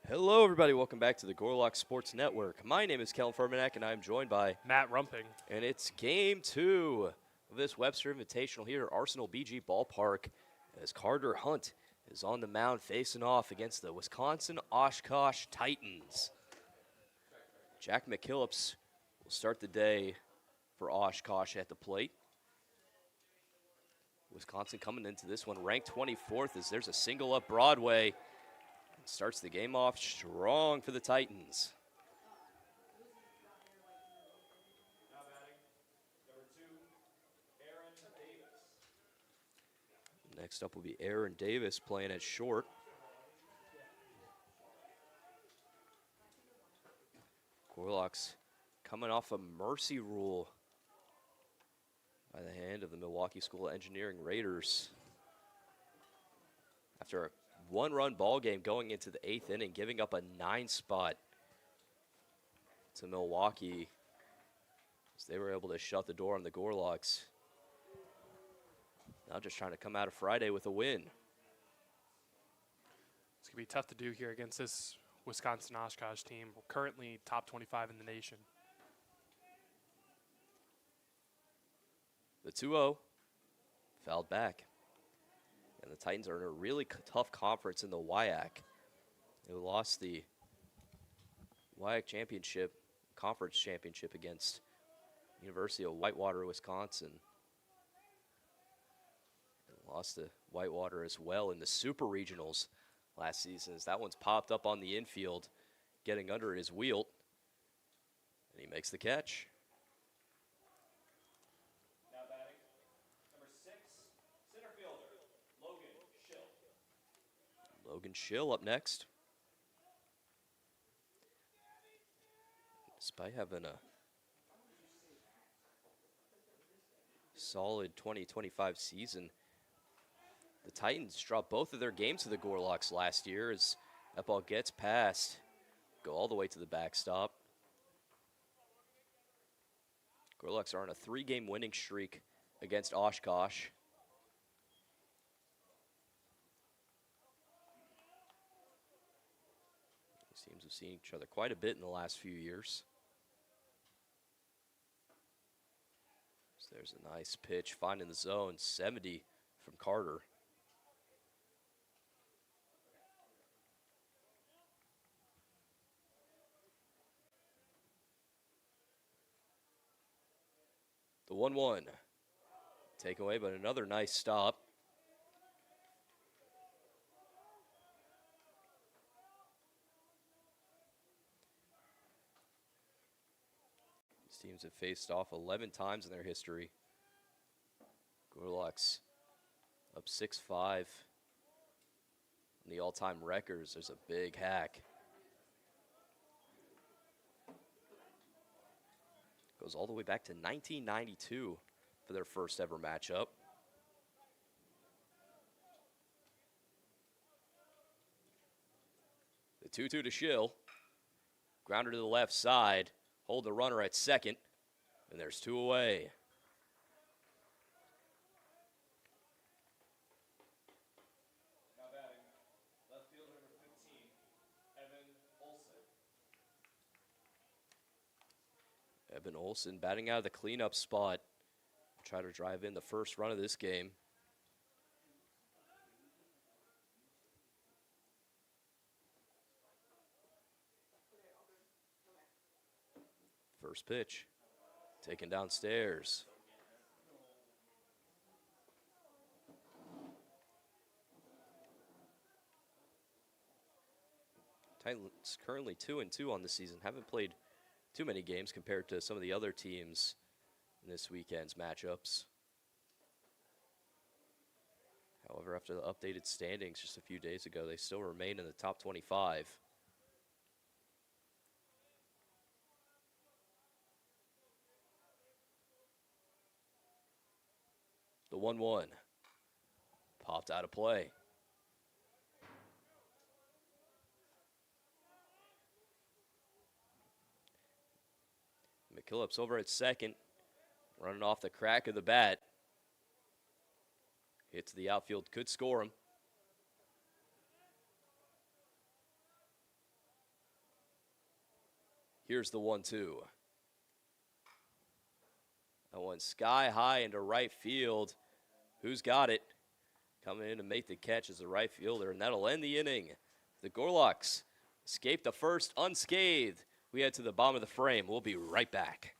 Hello, everybody. Welcome back to the Gorlocks Sports Network. My name is Kellen Furmanek, and I'm joined by Matt Rumping. And it's Game 2 of this Webster Invitational here at Arsenal BG Ballpark as Carter Hunt is on the mound facing off against the Wisconsin-Oshkosh Titans. Jack McKillips will start the day for Oshkosh at the plate. Wisconsin coming into this one ranked 24th as there's a single up Broadway. Starts the game off strong for the Titans. Now batting, number 2, Aaron Davis. Next up will be Aaron Davis playing at short. Gorlocks coming off a mercy rule by the hand of the Milwaukee School of Engineering Raiders. After a one-run ball game going into the 8th inning, giving up a 9 spot to Milwaukee as they were able to shut the door on the Gorlocks. Now just trying to come out of Friday with a win. It's going to be tough to do here against this Wisconsin-Oshkosh team. We're currently top 25 in the nation. The 2-0 fouled back. And the Titans are in a really tough conference in the WIAC. They lost the WIAC championship, conference championship against University of Whitewater, Wisconsin. And lost to Whitewater as well in the Super Regionals last season as that one's popped up on the infield, getting under his wheel. And he makes the catch. Logan Schill up next. Despite having a solid 2025 season, the Titans dropped both of their games to the Gorlocks last year as that ball gets past, go all the way to the backstop. Gorlocks are on a 3-game winning streak against Oshkosh. Teams have seen each other quite a bit in the last few years. So there's a nice pitch, finding the zone, 70 from Carter. The 1-1. Taken away, but another nice stop. Teams have faced off 11 times in their history. Gorlocks up 6-5 on the all-time records. There's a big hack. Goes all the way back to 1992 for their first ever matchup. The 2-2 to Schill. Grounder to the left side. Hold the runner at second, and there's 2 away. Now batting, left fielder number 15, Evan Olson. Evan Olson batting out of the cleanup spot. Try to drive in the first run of this game. First pitch, taken downstairs. Titans currently 2-2 on the season. Haven't played too many games compared to some of the other teams in this weekend's matchups. However, after the updated standings just a few days ago, they still remain in the top 25. The 1-1 popped out of play. McKillips over at second, running off the crack of the bat. Hit to the outfield, could score him. Here's the 1-2. That one sky high into right field. Who's got it? Coming in to make the catch as a right fielder, and that'll end the inning. The Gorlocks escape the first unscathed. We head to the bottom of the frame. We'll be right back.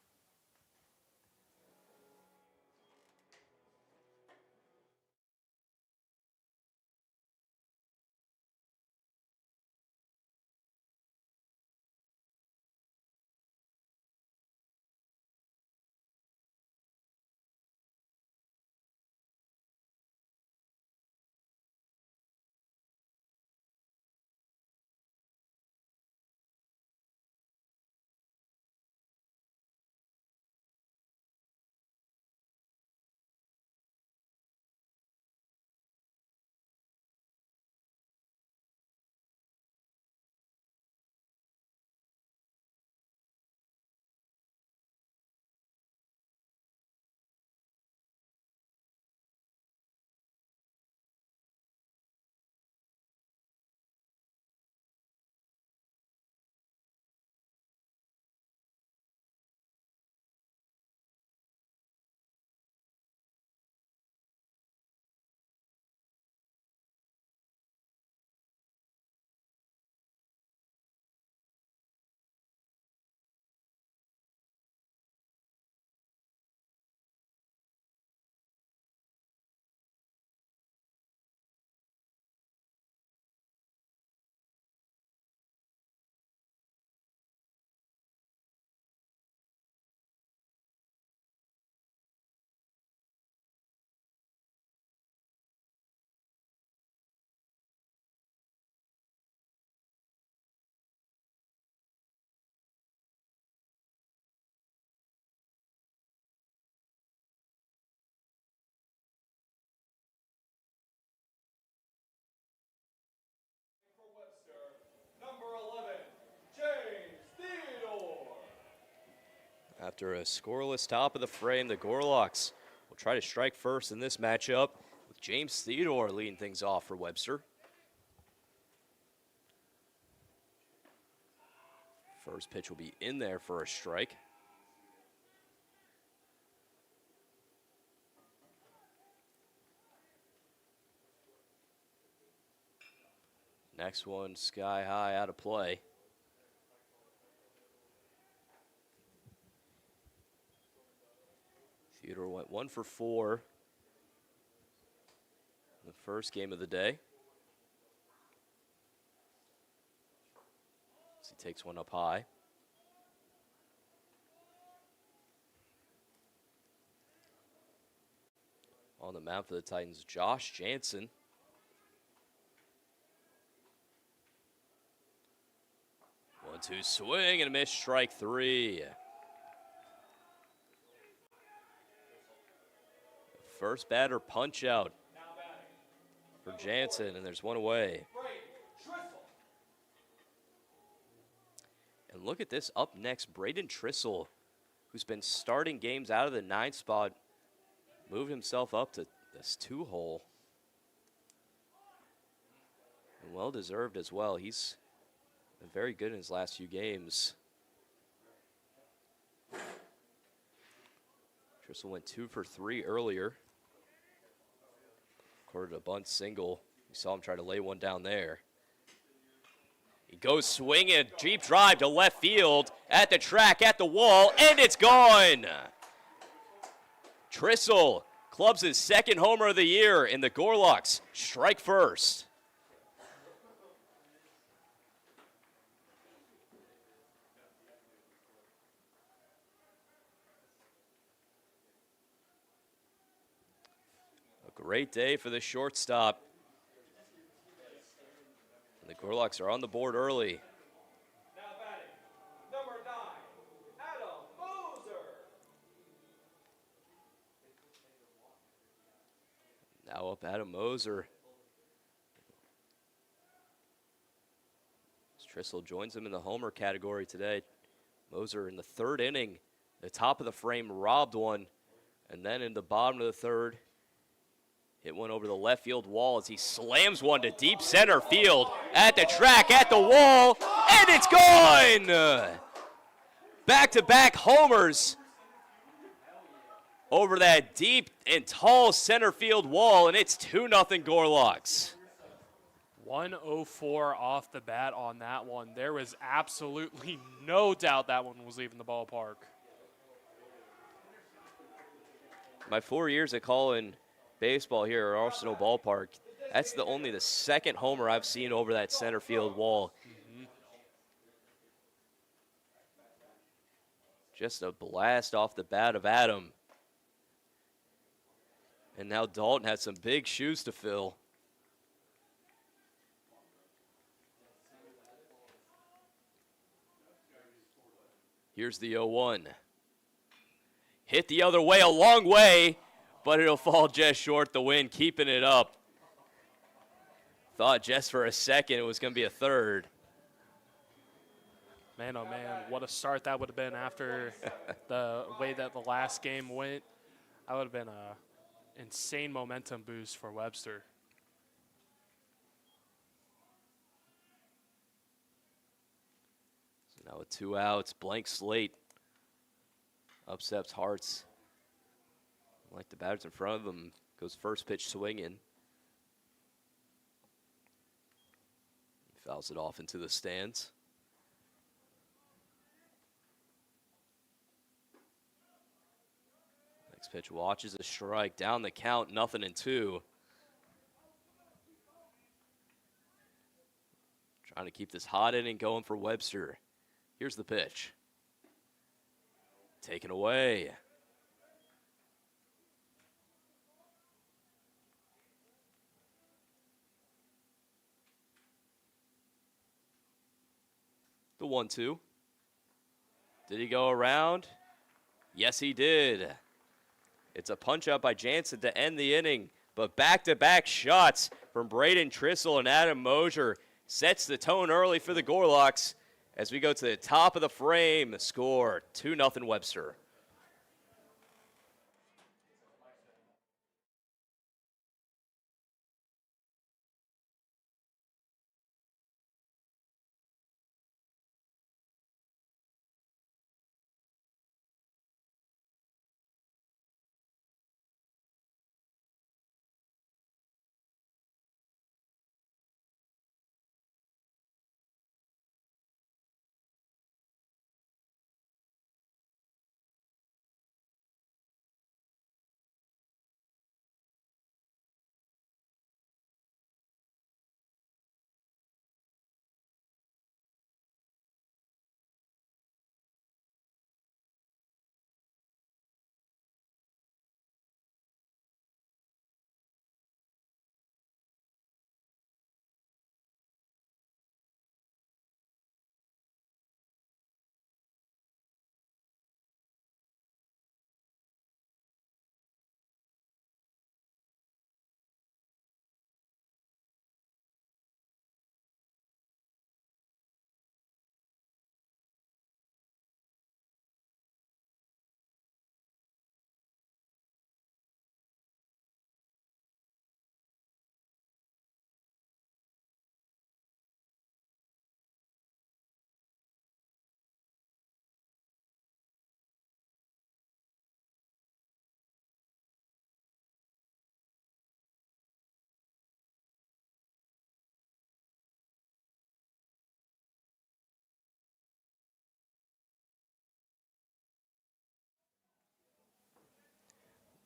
For Webster, number 11, James Theodore. After a scoreless top of the frame, the Gorlocks will try to strike first in this matchup, with James Theodore leading things off for Webster. First pitch will be in there for a strike. Next one, sky high, out of play. Theodore went 1 for 4 in the first game of the day. As he takes one up high. On the mound for the Titans, Josh Jansen. 1-2 swing and a miss, strike 3. First batter punch out for Jansen, and there's one away. And look at this up next, Braden Trissel, who's been starting games out of the 9th spot, moved himself up to this 2-hole. And well deserved as well. He's been very good in his last few games. Trissel went 2 for 3 earlier. Recorded a bunt single. We saw him try to lay one down there. He goes swinging, deep drive to left field, at the track, at the wall, and it's gone. Trissel clubs his second homer of the year, and the Gorlocks strike first. Great day for the shortstop. And the Gorlocks are on the board early. Now batting, number 9, Adam Moser. Now up Adam Moser. Trissel joins him in the homer category today. Moser in the 3rd inning, the top of the frame robbed one, and then in the bottom of the 3rd, hit one over the left field wall as he slams one to deep center field, at the track, at the wall, and it's gone! Back-to-back homers over that deep and tall center field wall, and it's 2-0 Gorlocks. 104 off the bat on that one. There was absolutely no doubt that one was leaving the ballpark. My 4 years of calling baseball here at Arsenal Ballpark, that's only the second homer I've seen over that center field wall. Just a blast off the bat of Adam. And now Dalton has some big shoes to fill. Here's the 0-1. Hit the other way, a long way, but it'll fall just short. The wind keeping it up. Thought just for a second it was going to be a third. Man, oh man, what a start that would have been after the way that the last game went. That would have been an insane momentum boost for Webster. So now with 2 outs, blank slate. Upsets Hearts. Like the batters in front of them, goes first pitch swinging. Fouls it off into the stands. Next pitch watches a strike, down the count, 0-2. Trying to keep this hot inning going for Webster. Here's the pitch. Taken away. The 1-2. Did he go around? Yes, he did. It's a punch up by Jansen to end the inning, but back-to-back shots from Braden Trissel and Adam Mosier sets the tone early for the Gorlocks as we go to the top of the frame. The score, 2-0 Webster.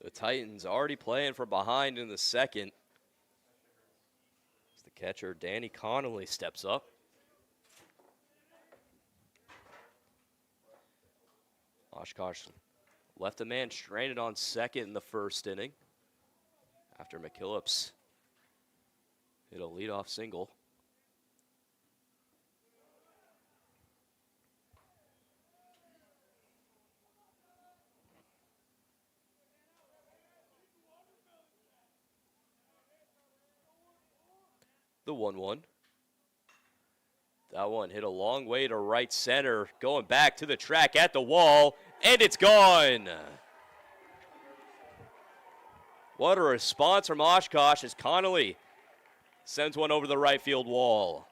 The Titans already playing from behind in the second. As the catcher, Danny Connolly, steps up. Oshkosh left a man stranded on second in the first inning after McKillips hit a leadoff single. The 1-1. That one hit a long way to right center, going back to the track at the wall, and it's gone. What a response from Oshkosh as Connolly sends one over the right field wall.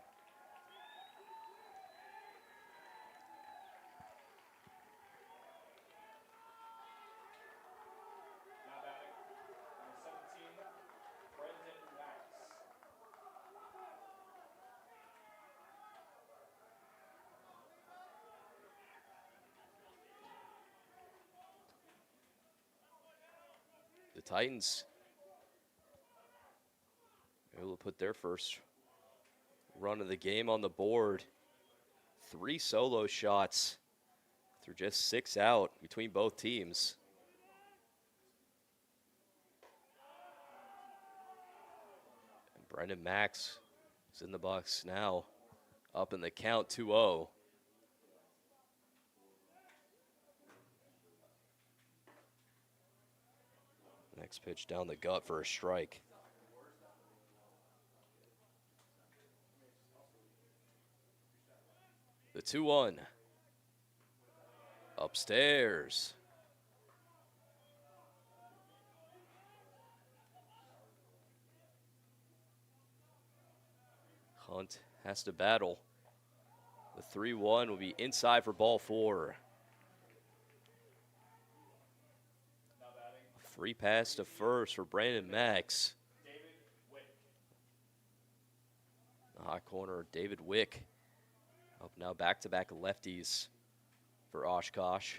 Titans able to put their first run of the game on the board. 3 solo shots through just 6 out between both teams. And Brendan Max is in the box now, up in the count 2-0. Next pitch down the gut for a strike. The 2-1. Upstairs. Hunt has to battle. The 3-1 will be inside for ball 4. A free pass to first for Brandon Max. The hot corner, David Wick. Up now back-to-back lefties for Oshkosh.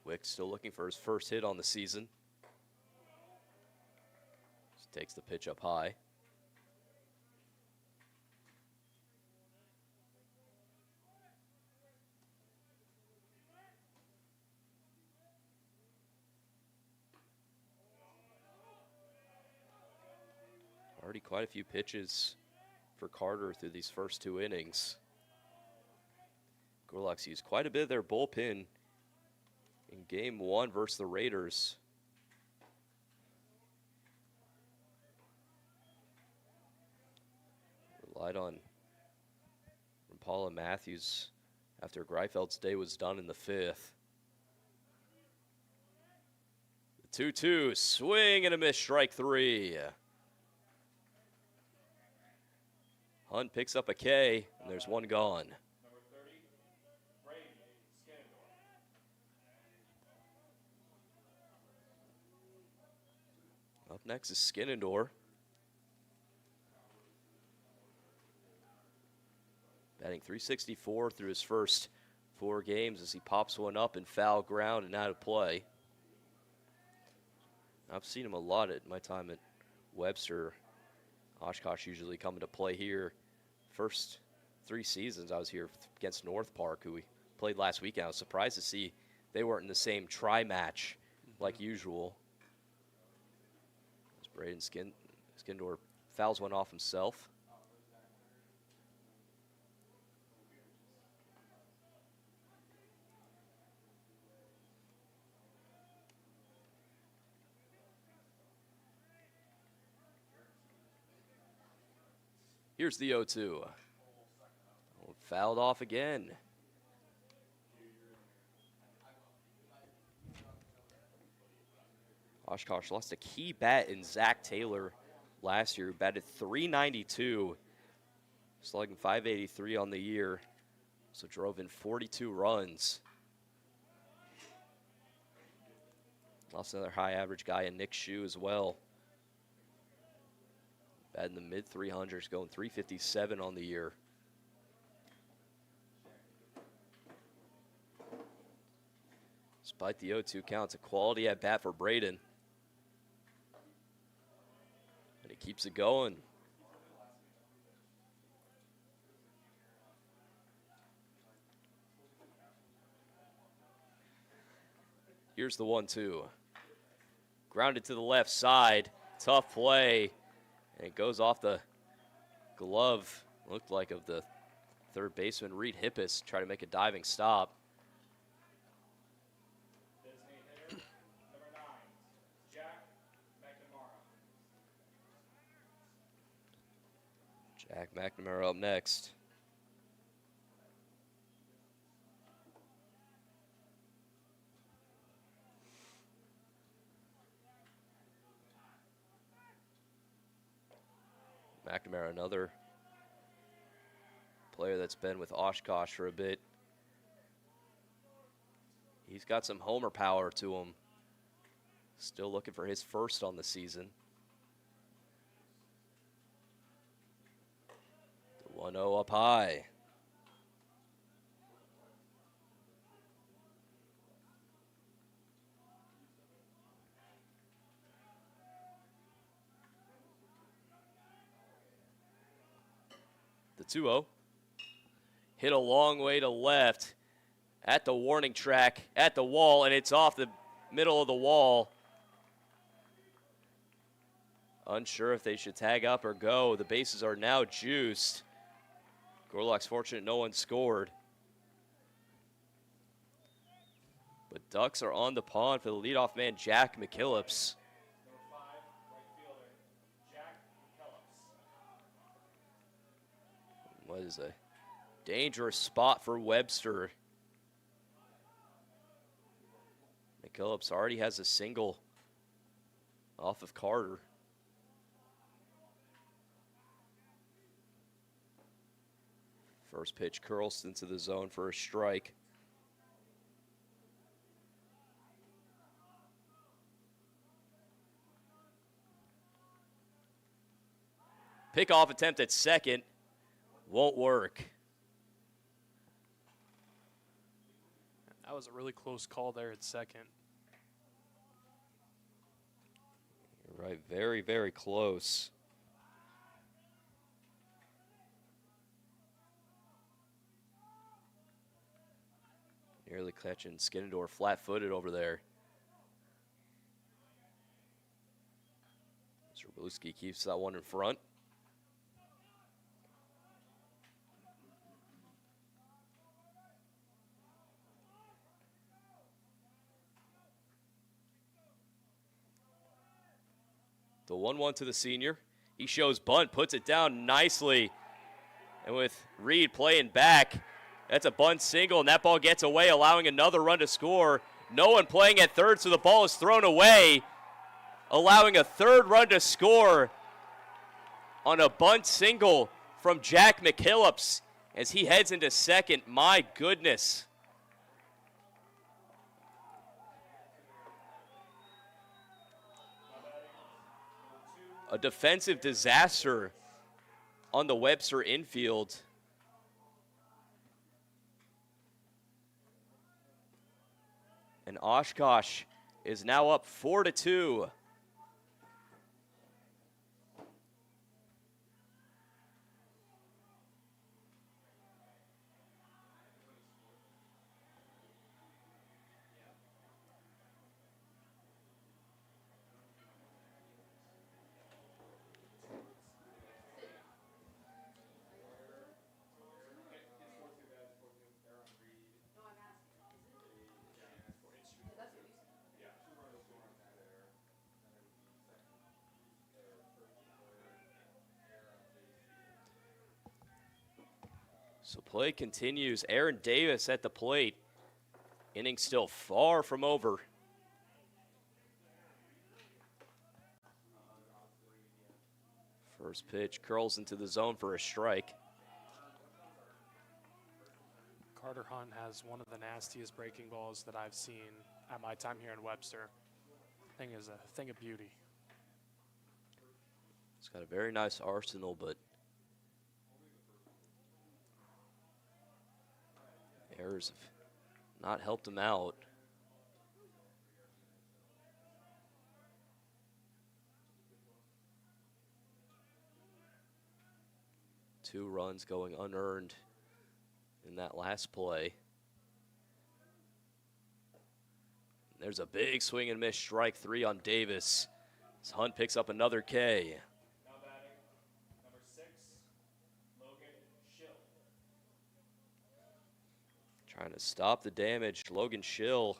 Wick still looking for his first hit on the season. Just takes the pitch up high. Already quite a few pitches for Carter through these first 2 innings. Gorlocks used quite a bit of their bullpen in game 1 versus the Raiders. Relied on Paula Matthews after Greifeld's day was done in the 5th. The 2-2, swing and a miss, strike 3. Hunt picks up a K, and there's 1 gone. Number 30, Brady Skinnendorf. Up next is Skinnendorf. Batting .364 through his first 4 games as he pops one up in foul ground and out of play. I've seen him a lot at my time at Webster. Oshkosh usually coming to play here. First 3 seasons I was here against North Park, who we played last weekend. I was surprised to see they weren't in the same tri-match like usual. As Braden Skindor fouls one off himself. Here's the 0-2. Fouled off again. Oshkosh lost a key bat in Zach Taylor last year, who batted .392, slugging .583 on the year, so drove in 42 runs. Lost another high average guy in Nick Shue as well. Bad in the mid 300s, going .357 on the year. Despite the 0-2 count, it's a quality at bat for Braden. And he keeps it going. Here's the 1-2. Grounded to the left side. Tough play. And it goes off the glove, looked like, of the third baseman, Reed Hippis, try to make a diving stop. Designated hitter, number 9, Jack McNamara. Jack McNamara up next. McNamara, another player that's been with Oshkosh for a bit. He's got some homer power to him. Still looking for his first on the season. The 1-0 up high. The 2-0. Hit a long way to left at the warning track, at the wall, and it's off the middle of the wall. Unsure if they should tag up or go. The bases are now juiced. Gorlocks fortunate no one scored. But Ducks are on the pond for the leadoff man, Jack McKillips. Number 5, right fielder, Jack McKellips. What is a dangerous spot for Webster. McKillips already has a single off of Carter. First pitch curls into the zone for a strike. Pickoff attempt at second won't work. That was a really close call there at second. You're right, very, very close. Nearly catching Skinnador flat-footed over there. Zerblewski keeps that one in front. The 1-1 to the senior. He shows bunt, puts it down nicely. And with Reed playing back, that's a bunt single, and that ball gets away, allowing another run to score. No one playing at third, so the ball is thrown away, allowing a third run to score on a bunt single from Jack McKillips as he heads into second. My goodness. A defensive disaster on the Webster infield. And Oshkosh is now up 4-2. So play continues. Aaron Davis at the plate. Inning still far from over. First pitch curls into the zone for a strike. Carter Hunt has one of the nastiest breaking balls that I've seen at my time here in Webster. Thing is a thing of beauty. It's got a very nice arsenal, but errors have not helped him out. Two runs going unearned in that last play. There's a big swing and miss, strike three on Davis. As Hunt picks up another K. Now batting, number 6, Logan Schill. Trying to stop the damage, Logan Schill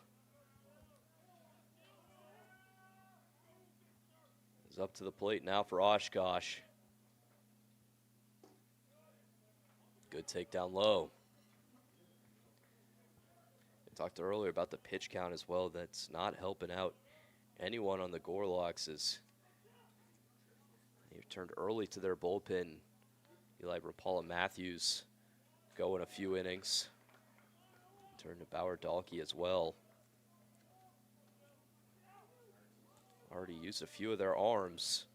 is up to the plate now for Oshkosh. Good takedown low. I talked earlier about the pitch count as well. That's not helping out anyone on the Gorlocks as they've turned early to their bullpen. Eli Rapala Matthews going a few innings. Turned to Bauer Dahlke as well. Already used a few of their arms.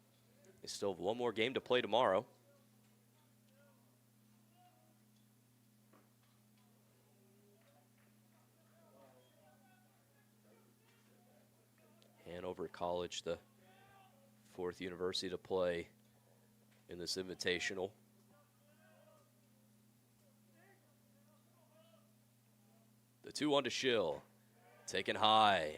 They still have one more game to play tomorrow. Hanover College, the fourth university to play in this invitational. The 2-1 to Schill. Taken high.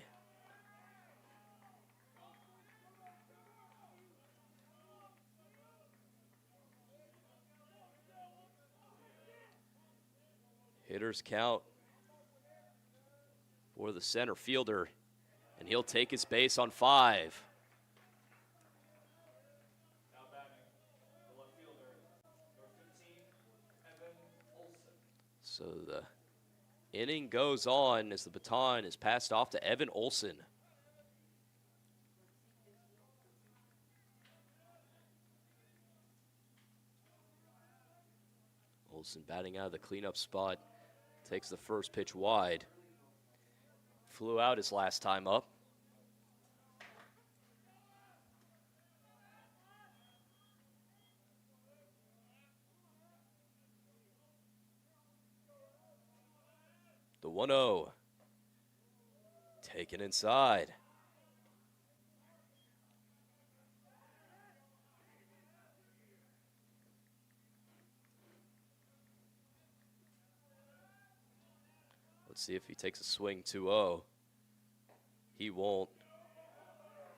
Hitters count for the center fielder, and he'll take his base on 5. Now batting, the left fielder, number 15, Evan Olson. So the inning goes on as the baton is passed off to Evan Olson. Olson batting out of the cleanup spot. Takes the first pitch wide. Flew out his last time up. The 1-0. Taken inside. Let's see if he takes a swing. 2-0. He won't.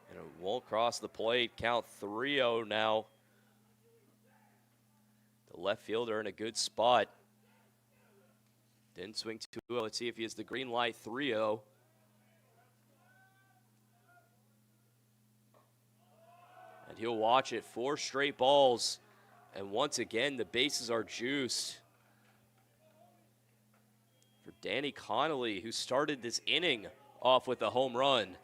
And it won't cross the plate. Count 3-0 now. The left fielder in a good spot. Didn't swing 2-0. Let's see if he has the green light. 3-0. And he'll watch it. 4 straight balls. And once again, the bases are juiced for Danny Connolly, who started this inning off with a home run.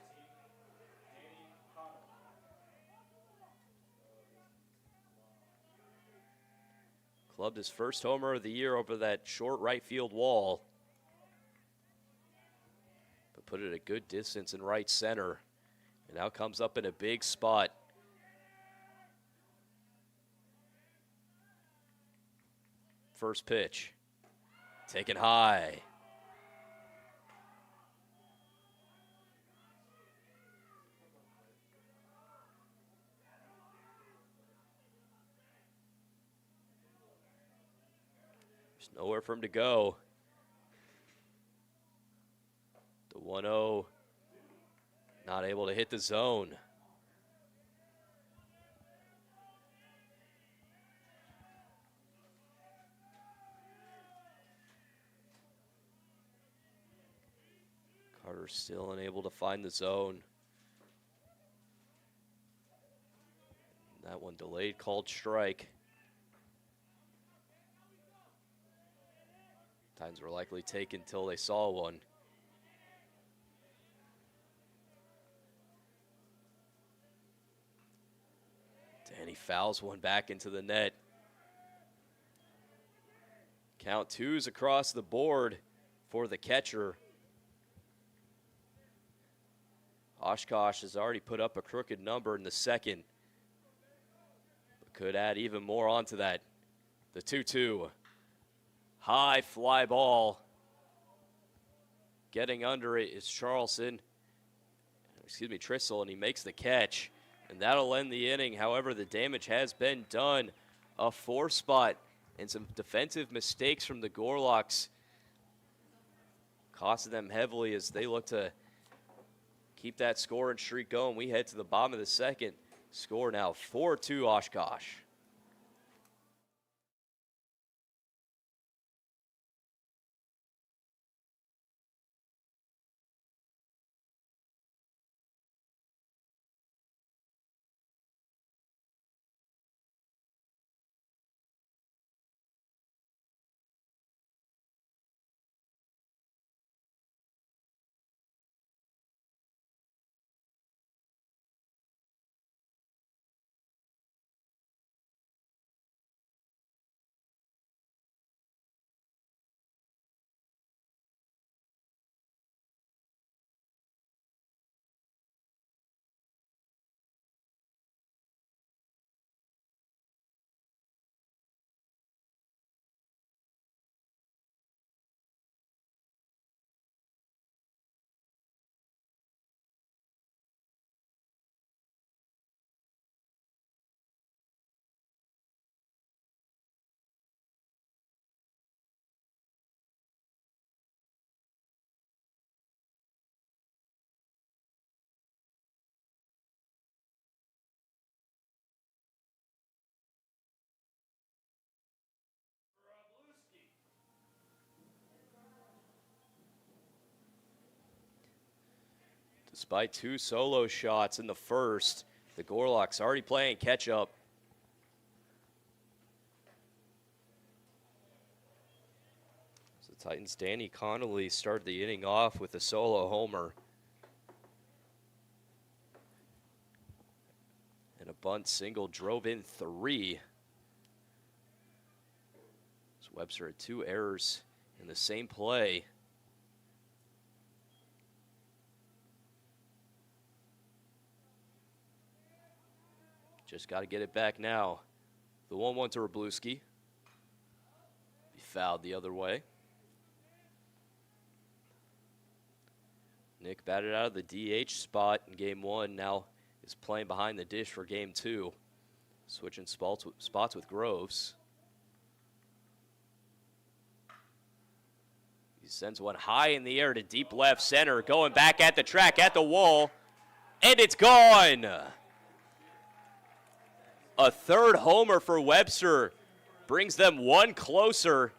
Clubbed his first homer of the year over that short right field wall, but put it a good distance in right center, and now comes up in a big spot. First pitch, taken high. There's nowhere for him to go. The 1-0, not able to hit the zone. Carter still unable to find the zone. That one delayed, called strike. Times were likely taken until they saw one. Danny fouls one back into the net. Count 2s across the board for the catcher. Oshkosh has already put up a crooked number in the second, but could add even more onto that. The 2-2. High fly ball. Getting under it is Trissel, and he makes the catch. And that'll end the inning. However, the damage has been done. A 4 spot and some defensive mistakes from the Gorlocks costed them heavily as they look to keep that scoring streak going. We head to the bottom of the second. Score now 4-2 Oshkosh. Despite 2 solo shots in the first, the Gorlocks already playing catch up. So Titans' Danny Connolly started the inning off with a solo homer. And a bunt single drove in 3. So Webster had 2 errors in the same play. Just got to get it back now. The 1-1 to Wroblewski. Be fouled the other way. Nick batted out of the DH spot in game 1. Now is playing behind the dish for game 2. Switching spots with Groves. He sends one high in the air to deep left center. Going back at the track, at the wall. And it's gone. A 3rd homer for Webster brings them 1 closer.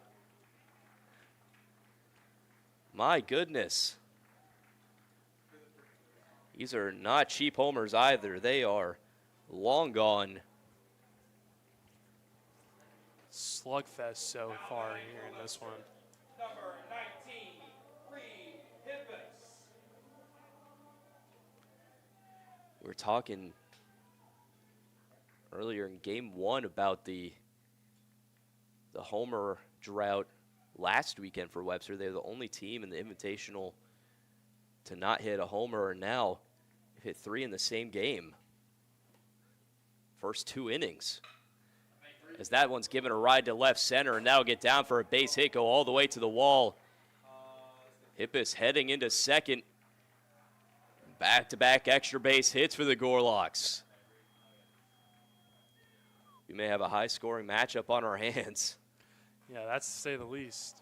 My goodness. These are not cheap homers either. They are long gone. Slugfest so far here in this one. Number 19, Reed Hippus. We're talking earlier in game 1 about the homer drought last weekend for Webster. They're the only team in the Invitational to not hit a homer, and now hit 3 in the same game. First 2 innings. As that one's given a ride to left center, and that'll get down for a base hit, go all the way to the wall. Hippus heading into second. Back-to-back extra base hits for the Gorlocks. We may have a high-scoring matchup on our hands. Yeah, that's to say the least.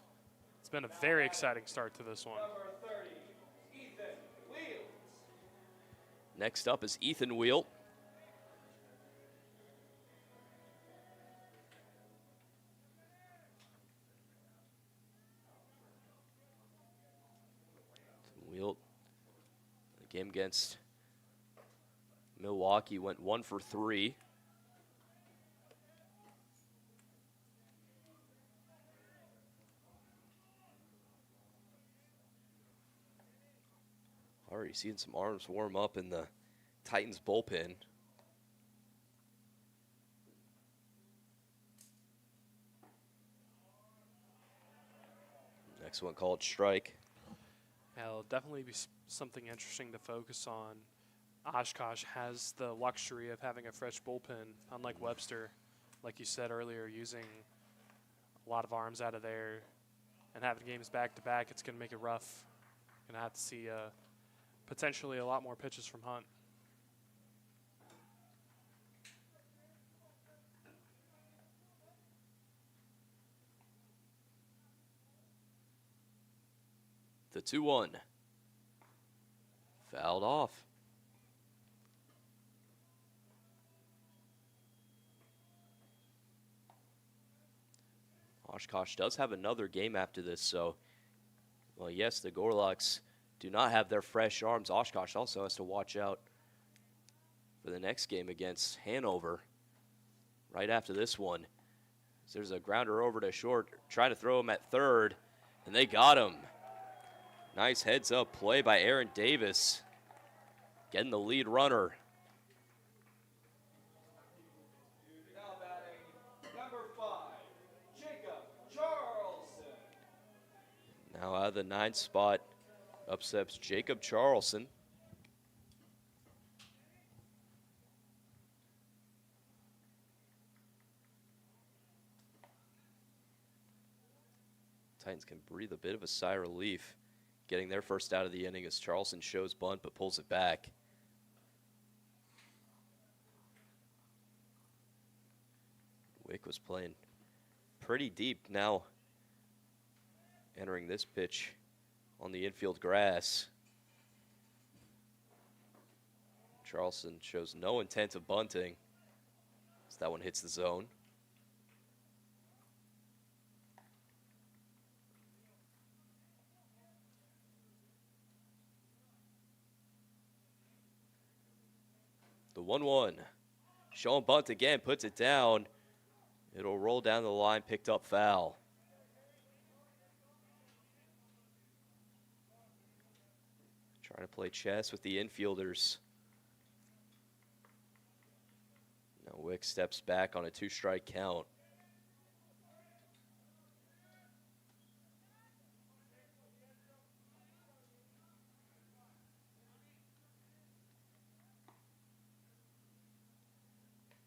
It's been a very exciting start to this one. Number 30, Ethan Wheels. Next up is Ethan Wheel. Wheel, the game against Milwaukee went 1 for 3. Already seeing some arms warm up in the Titans bullpen. Next one called strike. Yeah, it'll definitely be something interesting to focus on. Oshkosh has the luxury of having a fresh bullpen, unlike Webster, like you said earlier, using a lot of arms out of there and having games back-to-back. It's going to make it rough. Going to have to see potentially a lot more pitches from Hunt. The 2-1. Fouled off. Oshkosh does have another game after this, so, well, yes, the Gorlocks do not have their fresh arms. Oshkosh also has to watch out for the next game against Hanover right after this one. So there's a grounder over to short, trying to throw him at third, and they got him. Nice heads-up play by Aaron Davis, getting the lead runner. Now batting, number 5, Jacob Charleston. Now out of the 9th spot, up steps Jacob Charleston. Titans can breathe a bit of a sigh of relief, getting their first out of the inning as Charleston shows bunt but pulls it back. Wick was playing pretty deep now, entering this pitch on the infield grass. Charleston shows no intent of bunting as that one hits the zone. The 1-1. Showing bunt again, puts it down. It'll roll down the line, picked up foul. Trying to play chess with the infielders. Now Wick steps back on a 2-strike count.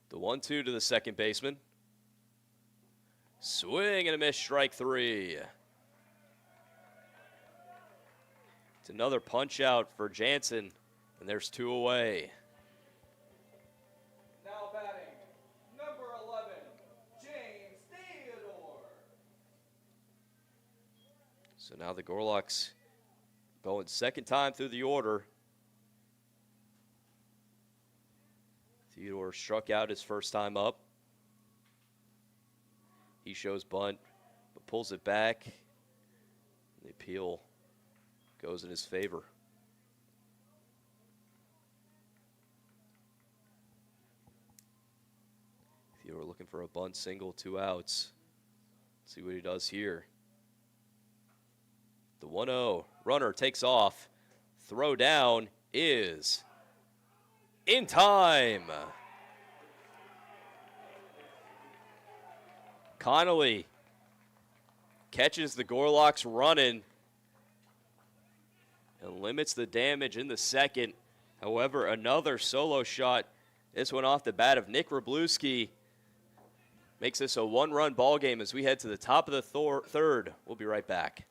The 1-2 to the second baseman. Swing and a miss, strike 3. It's another punch out for Jansen, and there's 2 away. Now batting, number 11, James Theodore. So now the Gorlocks going second time through the order. Theodore struck out his first time up. He shows bunt, but pulls it back. The appeal goes in his favor. Theodore looking for a bunt single, 2 outs. Let's see what he does here. The 1-0 runner takes off. Throw down is in time. Connolly catches the Gorlocks running and limits the damage in the second. However, another solo shot, this one off the bat of Nick Wroblewski, makes this a 1-run ball game as we head to the top of the third. We'll be right back.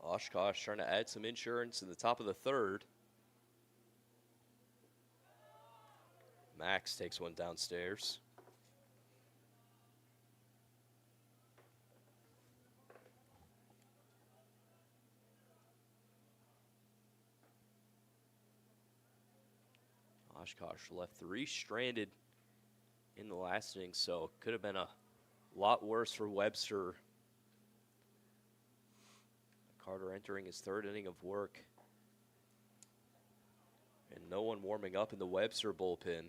Oshkosh trying to add some insurance in the top of the third. Max takes one downstairs. Oshkosh left 3 stranded in the last inning, so could have been a lot worse for Webster. Carter entering his 3rd inning of work. And no one warming up in the Webster bullpen.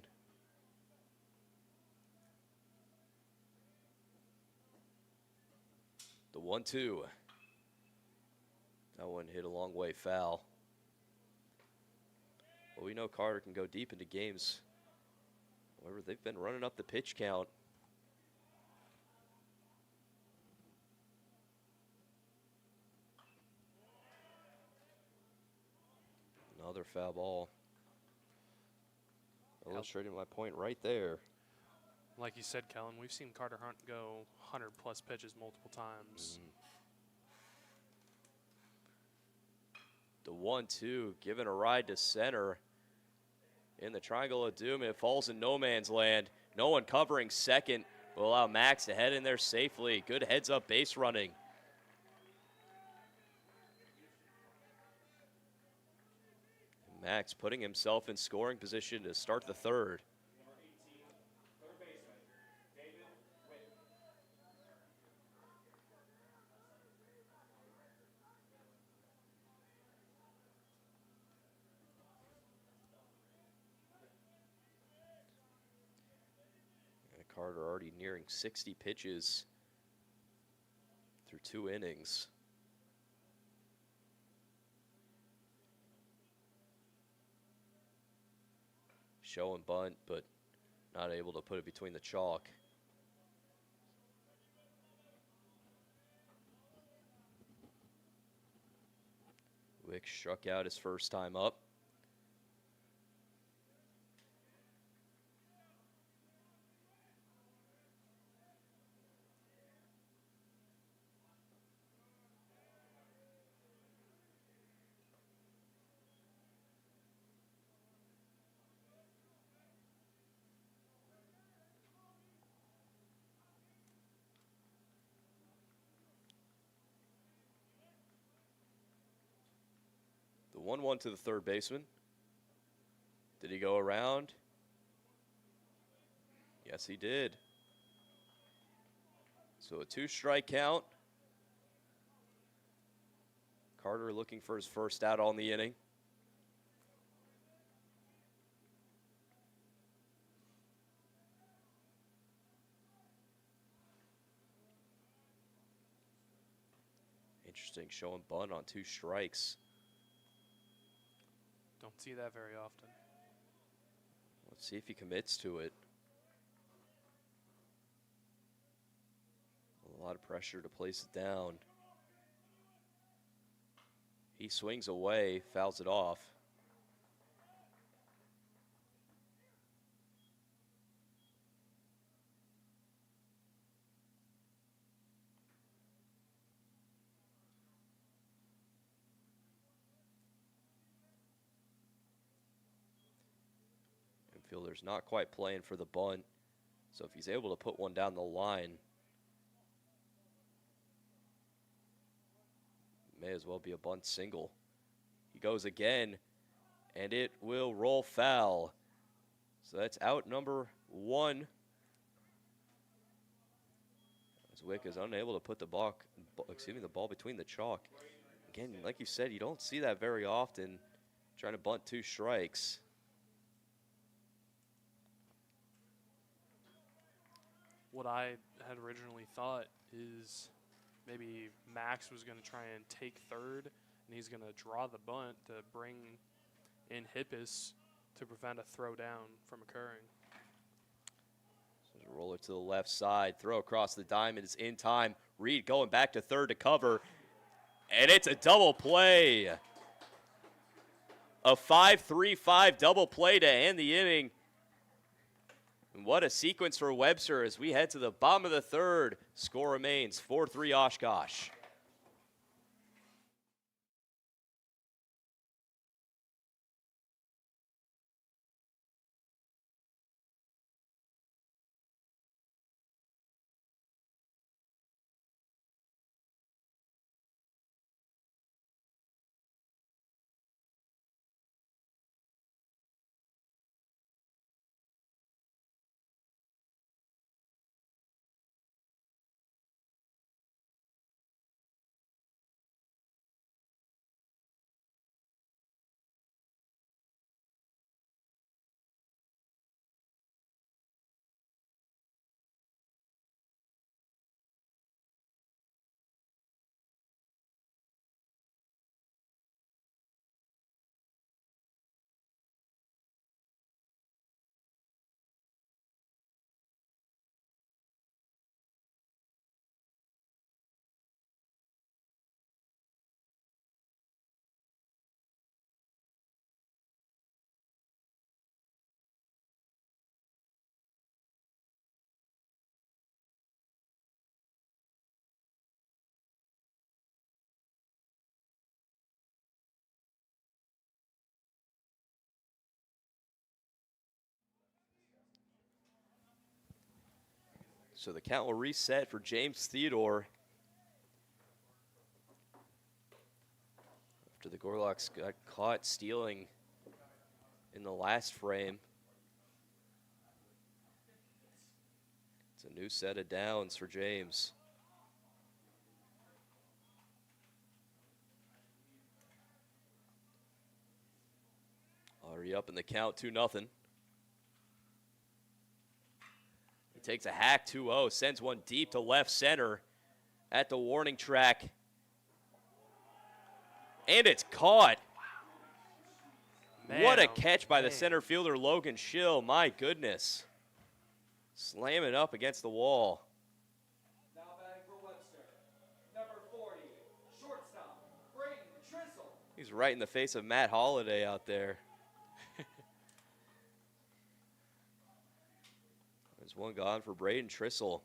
The 1-2. That one hit a long way foul. Well, we know Carter can go deep into games. However, they've been running up the pitch count. Another foul ball. Hell. Illustrating my point right there. Like you said, Kellen, we've seen Carter Hunt go 100-plus pitches multiple times. The 1-2, giving a ride to center in the triangle of doom. It falls in no man's land. No one covering second will allow Max to head in there safely. Good heads-up base running. Max putting himself in scoring position to start the third. Number 18, third baseman, David Witt. And Carter already nearing 60 pitches through 2 innings. Show and bunt, but not able to put it between the chalk. Wick struck out his first time up. The 1-1 to the third baseman. Did he go around? Yes, he did. So a 2-strike count. Carter looking for his first out on the inning. Interesting, showing bunt on 2 strikes. Don't see that very often. Let's see if he commits to it. A lot of pressure to place it down. He swings away, fouls it off. Infielder's not quite playing for the bunt, so if he's able to put one down the line, may as well be a bunt single. He goes again, and it will roll foul. So that's out number 1. As Wick is unable to put the ball between the chalk. Again, like you said, you don't see that very often, trying to bunt 2 strikes. What I had originally thought is maybe Max was going to try and take third, and he's going to draw the bunt to bring in Hippus to prevent a throw down from occurring. So a roller to the left side, throw across the diamond is in time. Reed going back to third to cover, and it's a double play. A 5-3-5 double play to end the inning. And what a sequence for Webster as we head to the bottom of the third. Score remains 4-3 Oshkosh. So the count will reset for James Theodore. After the Gorlocks got caught stealing in the last frame. It's a new set of downs for James. Already up in the count, 2-0. He takes a hack, 2-0, sends one deep to left center at the warning track. And it's caught. Man, What a oh, catch by the man. center fielder, Logan Schill. My goodness. Slamming up against the wall. Now batting for Webster. Number 40, shortstop, Braden Trissel. He's right in the face of Matt Holliday out there. There's one gone for Braden Trissel.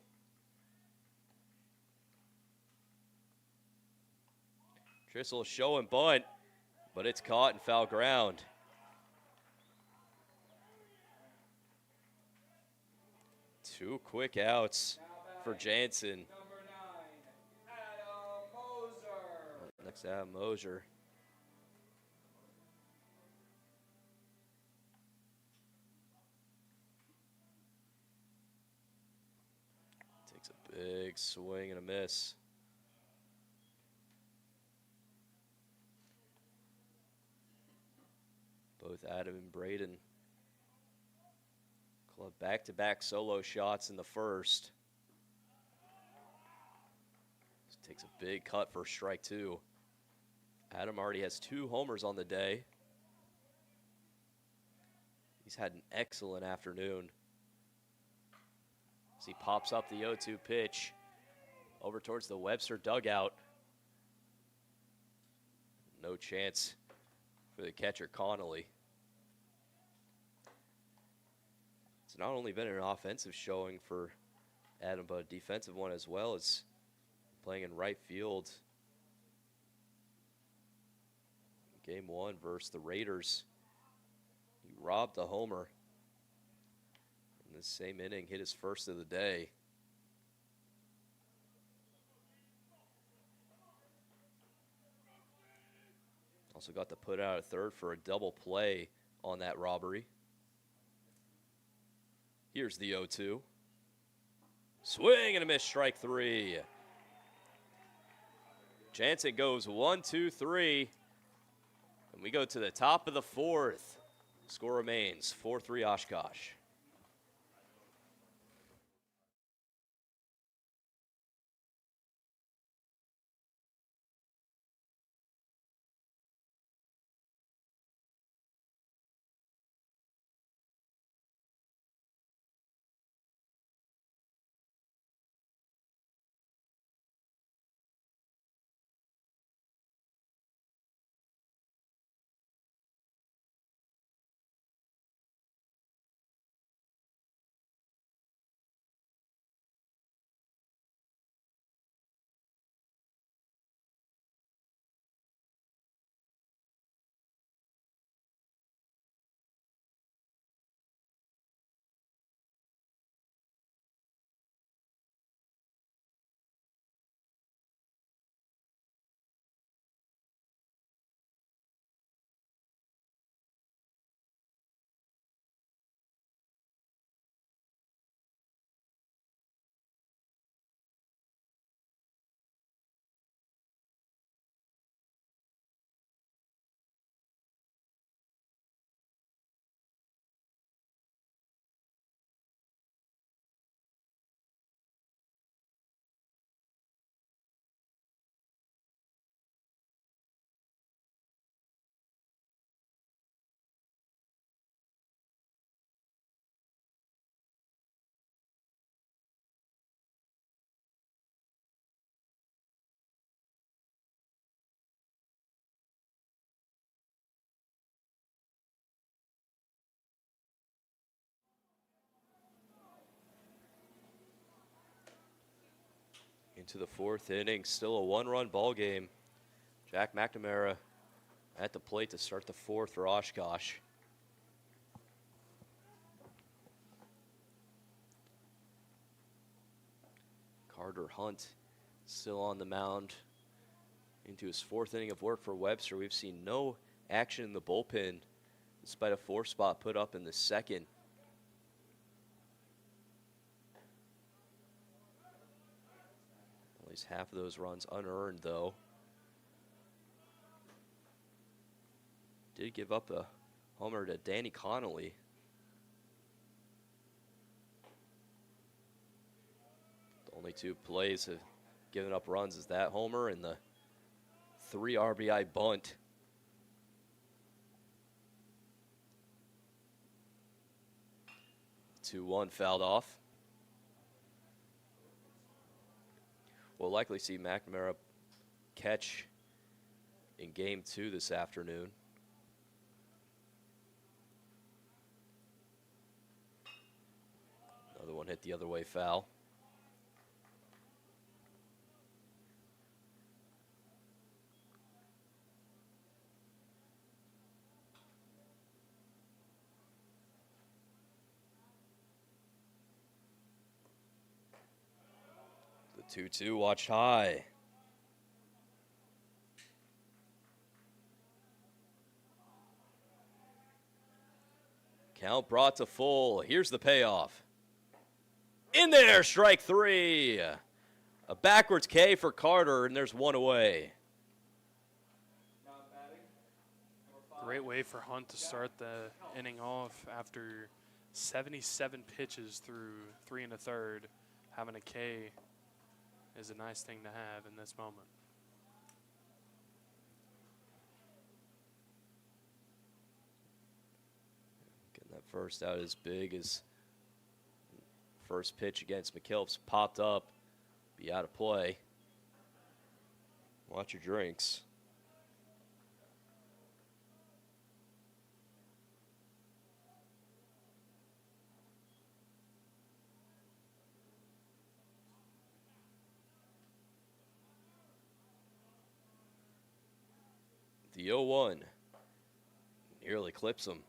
Trissel show and bunt, but it's caught in foul ground. Two quick outs for Jansen. Number 9, Adam Moser. Next Adam Mosier. Takes a big swing and a miss. Both Adam and Braden club back-to-back solo shots in the first. This takes a big cut for strike two. Adam already has 2 homers on the day. He's had an excellent afternoon. As he pops up the 0-2 pitch over towards the Webster dugout. No chance for the catcher Connolly. It's not only been an offensive showing for Adam, but a defensive one as well, as playing in right field. Game 1 versus the Raiders. He robbed a homer. In the same inning, hit his first of the day. Also got the put out at third for a double play on that robbery. Here's the 0-2. Swing and a miss, strike 3. Jansen goes 1-2-3. And we go to the top of the 4th. Score remains 4-3 Oshkosh. Into the 4th inning, still a 1-run ball game. Jack McNamara at the plate to start the 4th for Oshkosh. Carter Hunt still on the mound into his 4th inning of work for Webster. We've seen no action in the bullpen despite a 4-spot put up in the 2nd. At least half of those runs unearned, though. Did give up a homer to Danny Connolly. The only 2 plays have given up runs is that homer and the 3 RBI bunt. The 2-1 fouled off. We'll likely see McNamara catch in game 2 this afternoon. Another one hit the other way foul. The 2-2 watched high. Count brought to full. Here's the payoff. In there, strike 3. A backwards K for Carter, and there's 1 away. Great way for Hunt to start the inning off after 77 pitches through 3 1/3. Having a K is a nice thing to have in this moment. Getting that first out as big as first pitch against McKillop's popped up. Be out of play. Watch your drinks. The 0-1 nearly clips him.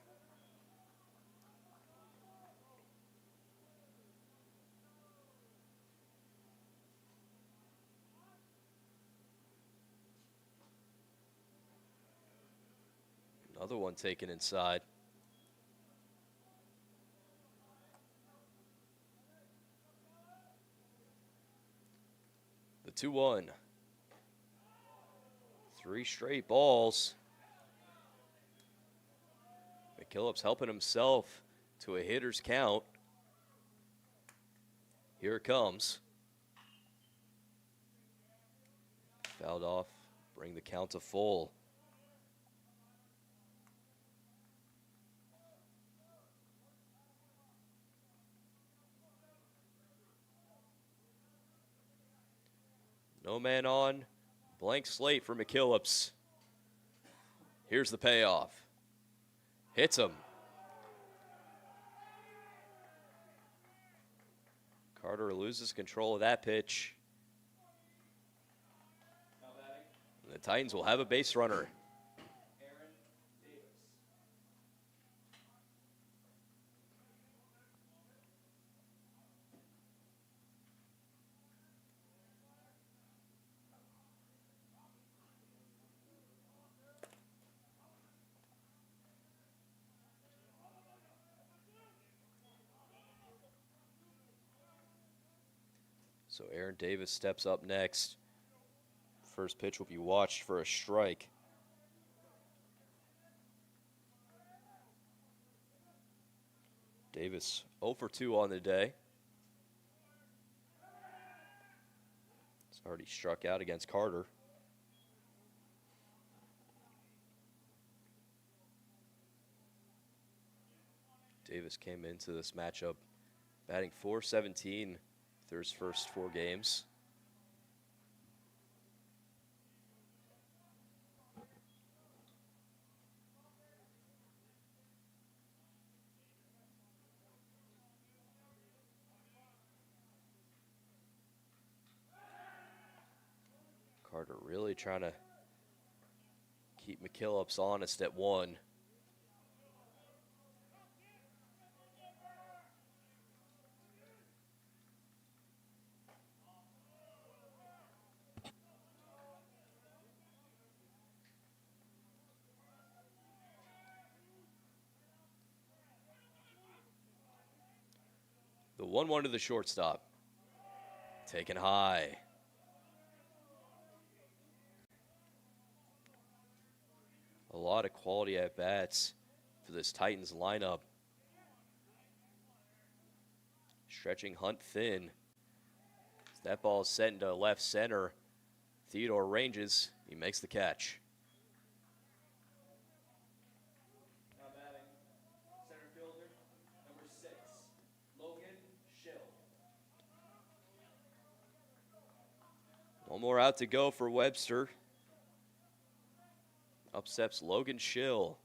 Another one taken inside. The 2-1. 3 straight balls. McKillop's helping himself to a hitter's count. Here it comes. Fouled off. Bring the count to full. No man on. Blank slate for McKillops. Here's the payoff. Hits him. Carter loses control of that pitch. And the Titans will have a base runner. So Aaron Davis steps up next. First pitch will be watched for a strike. Davis 0 for 2 on the day. He's already struck out against Carter. Davis came into this matchup batting .417 through his first 4 games. Carter really trying to keep McKillops honest at 1. The 1-1 to the shortstop. Taken high. A lot of quality at-bats for this Titans lineup. Stretching Hunt thin. That ball is set into left center. Theodore ranges. He makes the catch. Now batting, center fielder, number 6, Logan Schill. One more out to go for Webster. Up steps Logan Schill.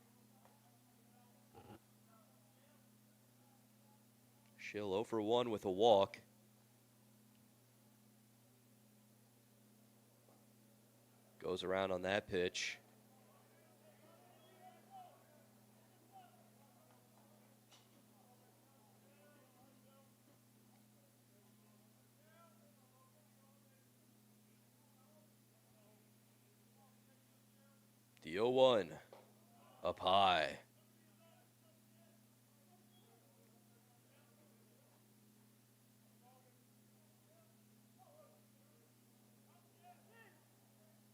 Schill 0 for 1 with a walk. Goes around on that pitch. The 0-1 up high.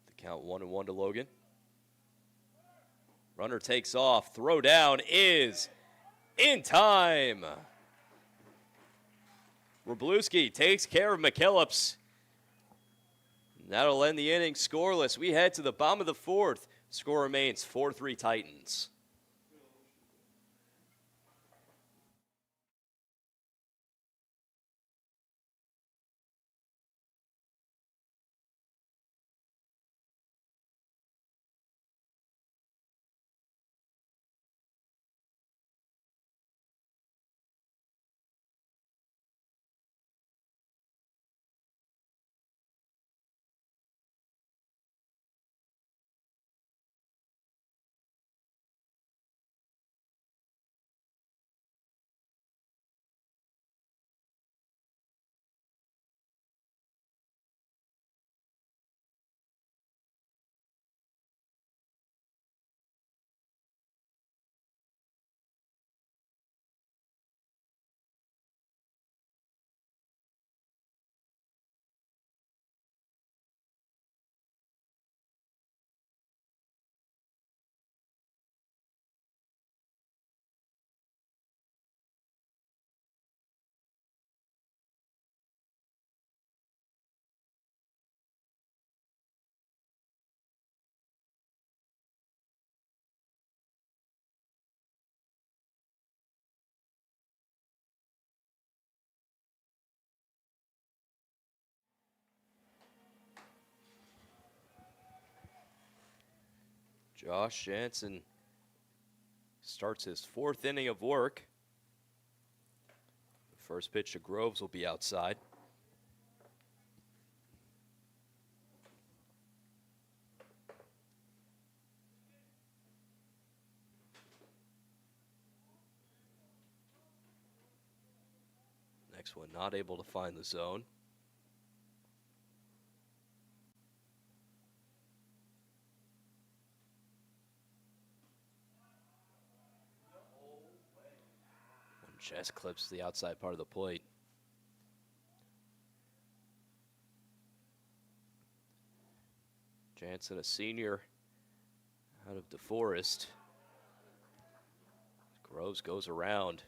The count 1-1 to Logan. Runner takes off. Throw down is in time. Wroblewski takes care of McKellips. That'll end the inning scoreless. We head to the bottom of the 4th. Score remains 4-3 Titans. Josh Jansen starts his 4th inning of work. The first pitch to Groves will be outside. Next one not able to find the zone. Chest clips the outside part of the plate. Jansen, a senior out of DeForest. Groves goes around.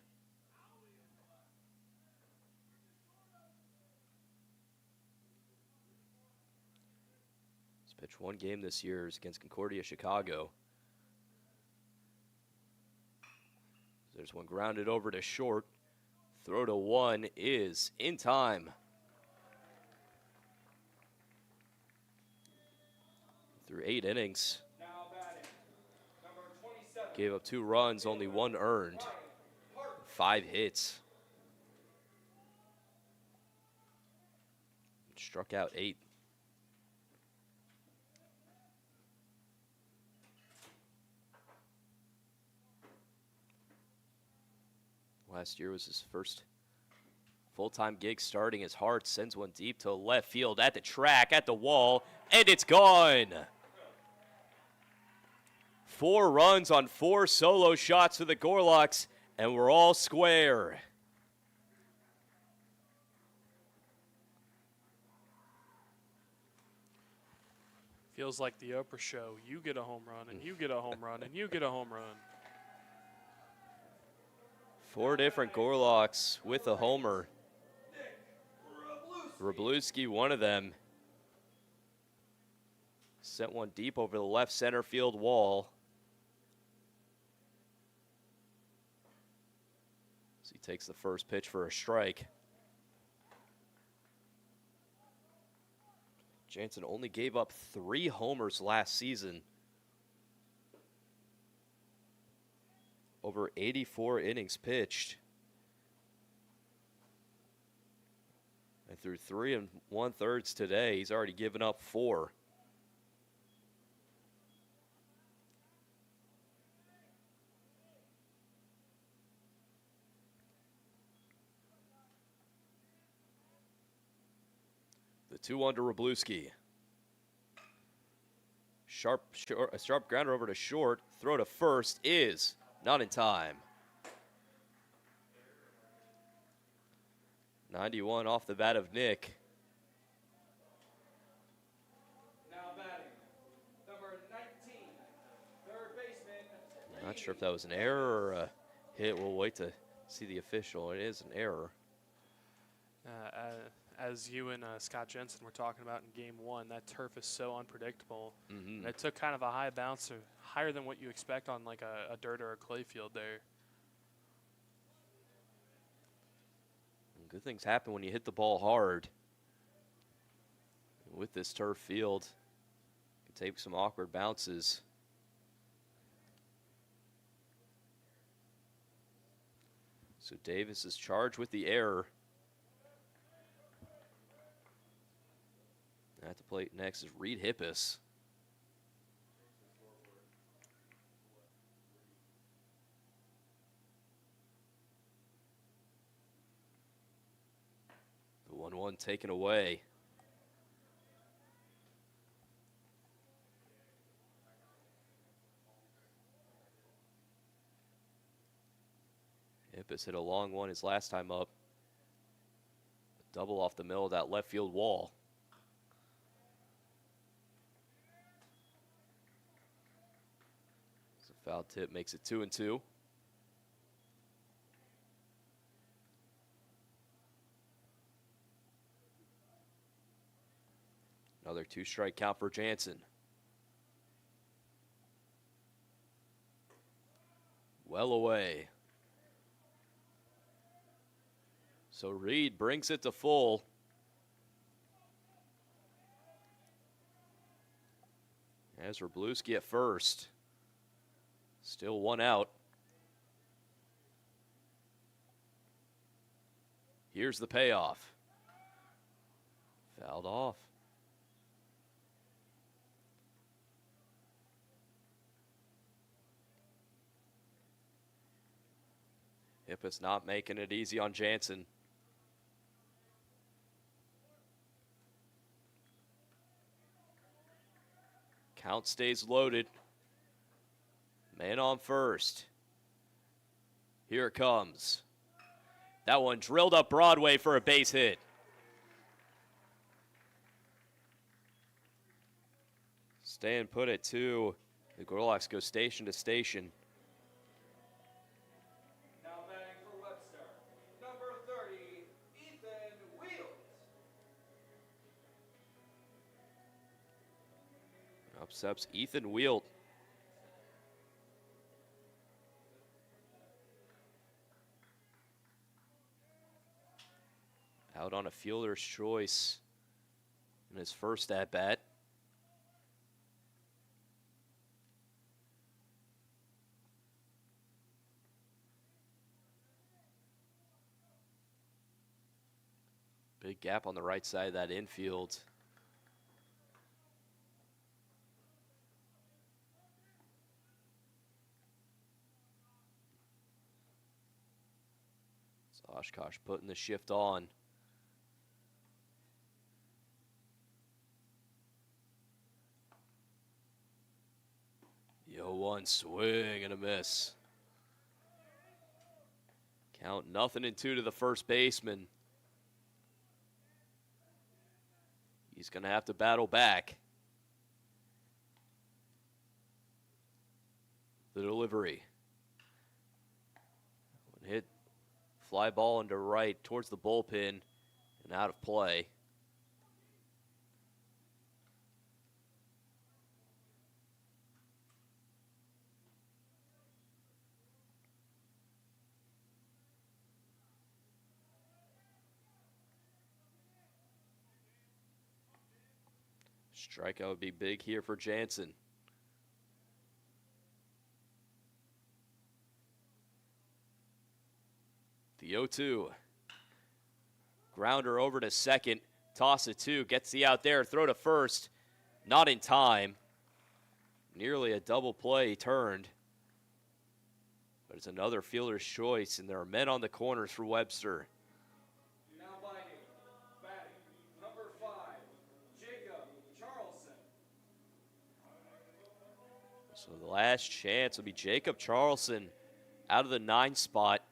He's pitched 1 game this year is against Concordia Chicago. There's one grounded over to short. Throw to 1 is in time. Through 8 innings. Now batting, number 27. Gave up 2 runs, only 1 earned. 5 hits. Struck out 8. Last year was his first full-time gig starting. His heart sends one deep to left field at the track, at the wall, and it's gone. 4 runs on 4 solo shots for the Gorlocks, and we're all square. Feels like the Oprah show. You get a home run, and you get a home run, and you get a home run. 4 different Gorlocks with a homer. Wroblewski, one of them. Sent one deep over the left center field wall. So he takes the first pitch for a strike. Jansen only gave up 3 homers last season. Over 84 innings pitched. And through 3 1/3 today, he's already given up 4. The 2-1 to Wroblewski. A sharp grounder over to short. Throw to first is not in time. 91 off the bat of Nick. Now batting, number 19, third baseman. Not sure if that was an error or a hit. We'll wait to see the official. It is an error. As you and Scott Jensen were talking about in game 1, that turf is so unpredictable. Mm-hmm. And it took kind of a high bounce, higher than what you expect on like a dirt or a clay field there. Good things happen when you hit the ball hard. With this turf field, you can take some awkward bounces. So Davis is charged with the error. At the plate next is Reed Hippis. The 1-1 taken away. Hippis hit a long one his last time up. A double off the middle of that left field wall. Foul tip makes it 2-2. Another 2-strike count for Jansen. Well away. So Reed brings it to full. As Wroblewski at first. Still 1 out. Here's the payoff. Fouled off. Hippis not making it easy on Jansen. Count stays loaded. Man on first. Here it comes. That one drilled up Broadway for a base hit. Staying put at 2. The Gorlocks go station to station. Now batting for Webster, number 30, Ethan Wheels. Up steps Ethan Wielt. Out on a fielder's choice in his first at-bat. Big gap on the right side of that infield. So Oshkosh putting the shift on. The 0-1 swing and a miss. Count 0-2 to the first baseman. He's going to have to battle back. The delivery. Hit fly ball into right towards the bullpen and out of play. Strikeout would be big here for Jansen. The 0-2. Grounder over to second. Toss it to. Gets the out there. Throw to first. Not in time. Nearly a double play turned. But it's another fielder's choice, and there are men on the corners for Webster. Now batting, number 5, Jacob Charleston. So the last chance will be Jacob Charleston out of the 9 spot.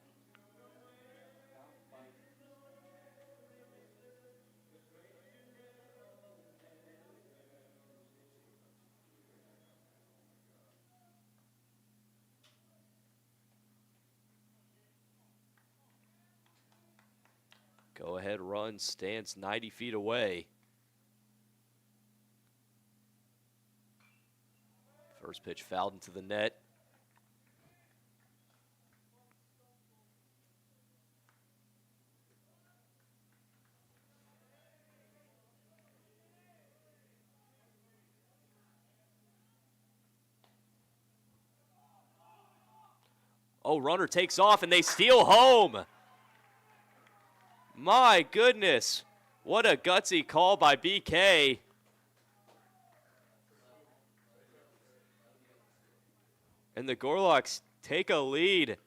Go-ahead run stands 90 feet away. First pitch fouled into the net. Oh, runner takes off and they steal home. My goodness, what a gutsy call by BK. And the Gorlocks take a lead.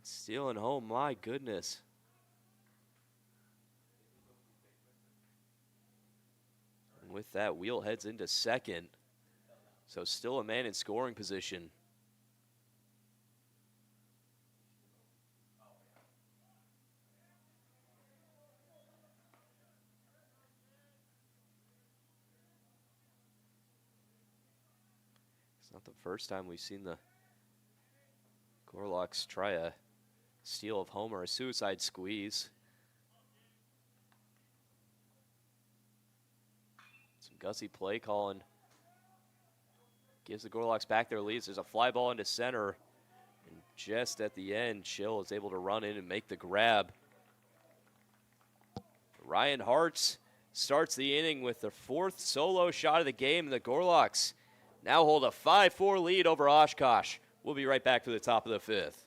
Stealing home, my goodness. And with that, Wheel heads into second. So still a man in scoring position. It's not the first time we've seen the Gorlocks try a steal of home or a suicide squeeze. Some gutsy play calling gives the Gorlocks back their leads. There's a fly ball into center, and just at the end, Chill is able to run in and make the grab. Ryan Hartz starts the inning with the 4th solo shot of the game, and the Gorlocks now hold a 5-4 lead over Oshkosh. We'll be right back for the top of the 5th.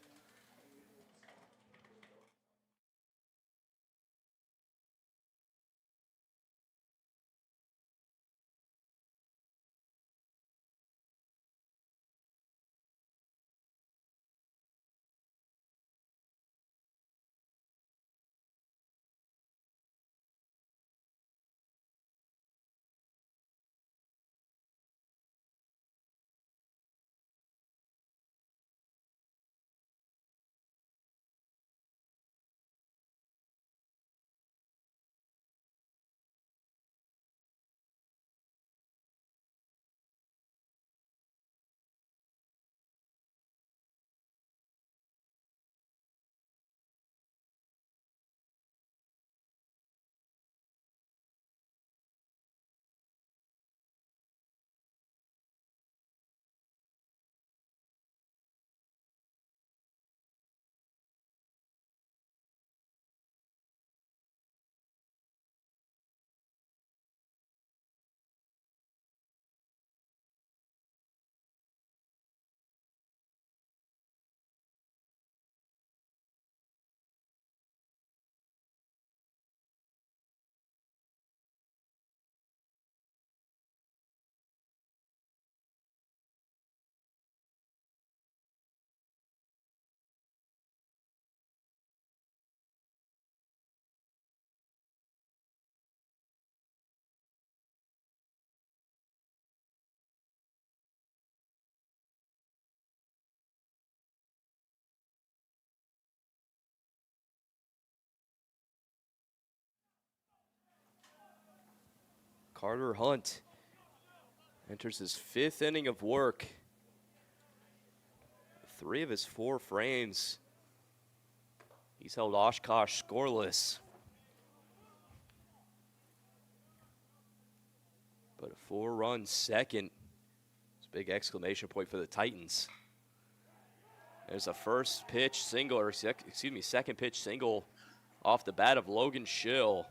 Carter Hunt Enters his 5th inning of work. 3 of his 4 frames. He's held Oshkosh scoreless. But a 4-run second. It's a big exclamation point for the Titans. There's a first pitch single, or second pitch single off the bat of Logan Schill.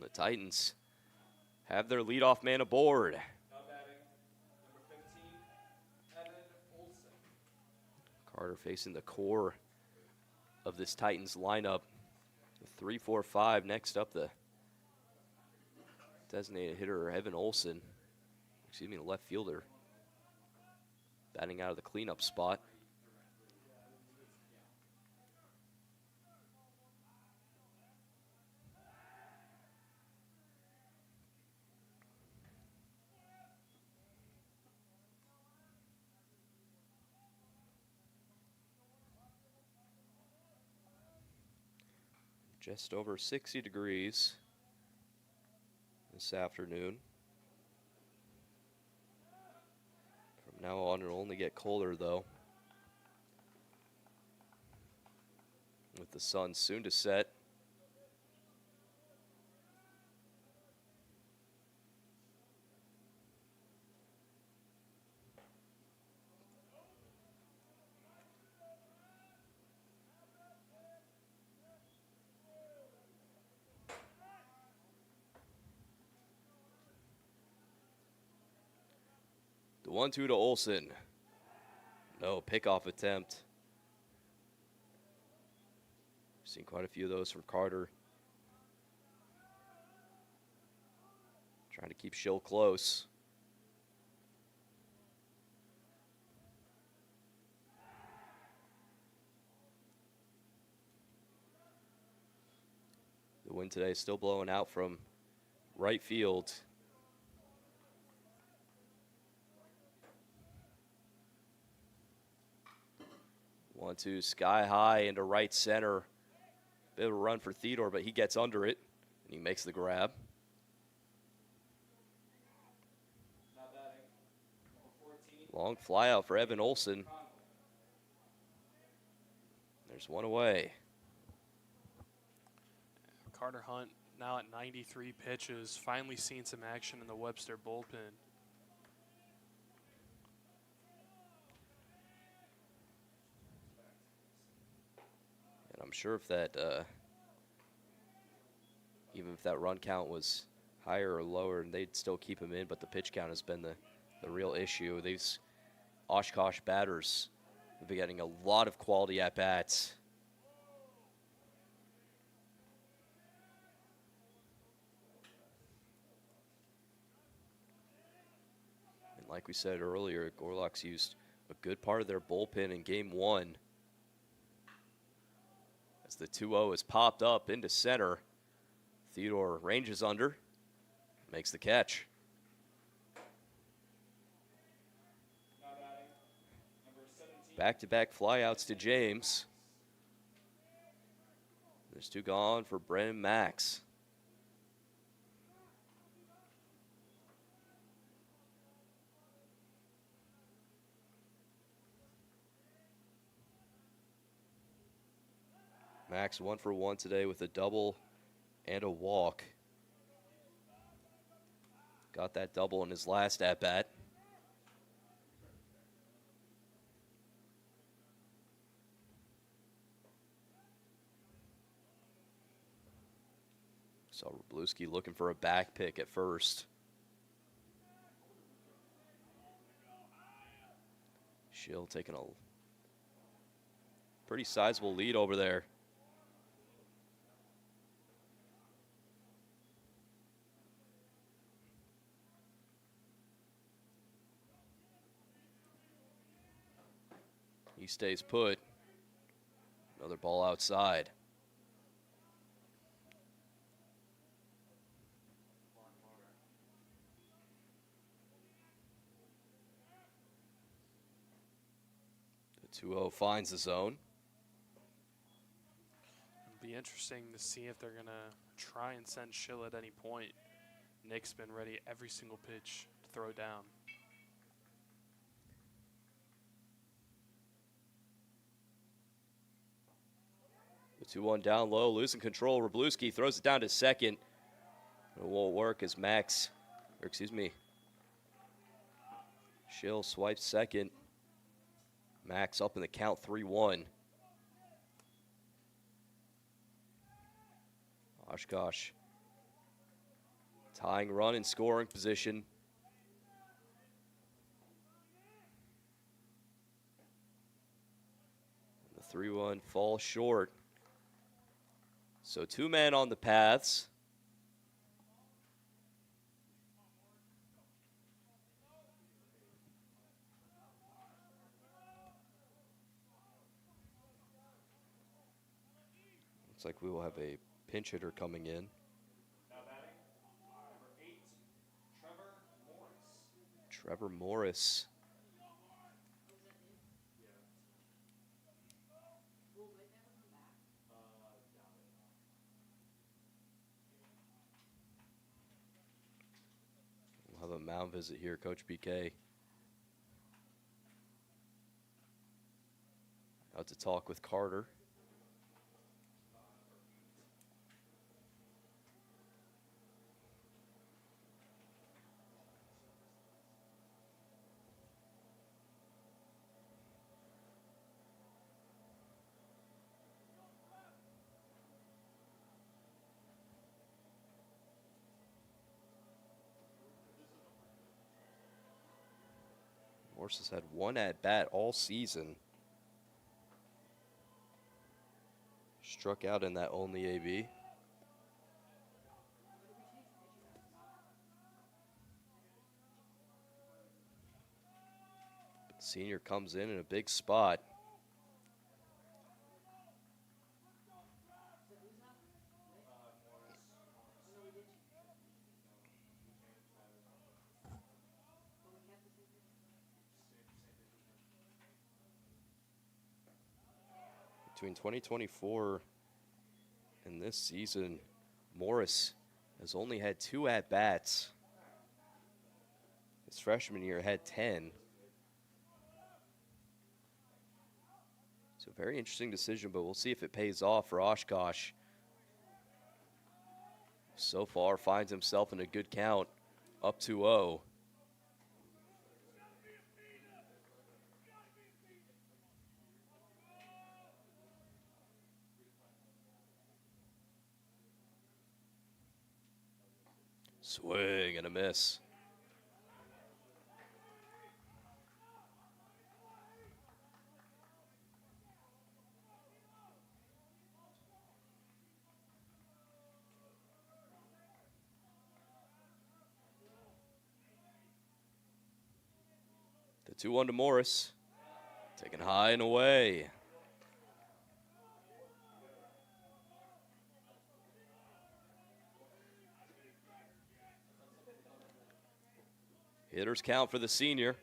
The Titans have their leadoff man aboard. Now batting, number 15, Evan Olson. Carter facing the core of this Titans lineup. 3-4-5. Next up, the designated hitter, Evan Olson. The left fielder. Batting out of the cleanup spot. Just over 60 degrees this afternoon. From now on, it'll only get colder, though, with the sun soon to set. The 1-2 to Olson. No pickoff attempt. Seen quite a few of those from Carter. Trying to keep Schill close. The wind today is still blowing out from right field. 1-2 sky high into right center. Bit of a run for Theodore, but he gets under it, and he makes the grab. Now batting, number 14, Long fly out for Evan Olson. There's one away. Carter Hunt now at 93 pitches, finally seen some action in the Webster bullpen. And I'm sure if that, even if that run count was higher or lower, they'd still keep him in, but the pitch count has been the real issue. These Oshkosh batters have been getting a lot of quality at-bats. And like we said earlier, Gorlocks used a good part of their bullpen in Game 1. As the 2-0 is popped up into center, Theodore ranges under, makes the catch. now batting, number 17, Back-to-back flyouts to James. There's 2 gone for Brennan Max. Max 1 for 1 today with a double and a walk. Got that double in his last at-bat. Saw Wroblewski looking for a back pick at first. Schill taking a pretty sizable lead over there. He stays put. Another ball outside. The 2-0 finds the zone. Be be interesting to see if they're going to try and send Schill at any point. Nick's been ready every single pitch to throw down. The 2-1 down low, losing control. Wroblewski throws it down to second. It won't work as Schill swipes second. Max up in the count 3-1. Oshkosh tying run in scoring position. The 3-1 falls short. So 2 men on the paths. Looks like we will have a pinch hitter coming in. Now batting, number 8, Trevor Morris. We'll have a mound visit here, Coach BK. Out to talk with Carter. Morris has had 1 at-bat all season. Struck out in that only AB. But senior comes in a big spot. Between 2024 and this season, Morris has only had 2 at-bats. His freshman year had 10. It's a very interesting decision, but we'll see if it pays off for Oshkosh. So far, finds himself in a good count, up 2-0. Swing and a miss. The 2-1 to Morris. Taken high and away. Hitters count for the senior.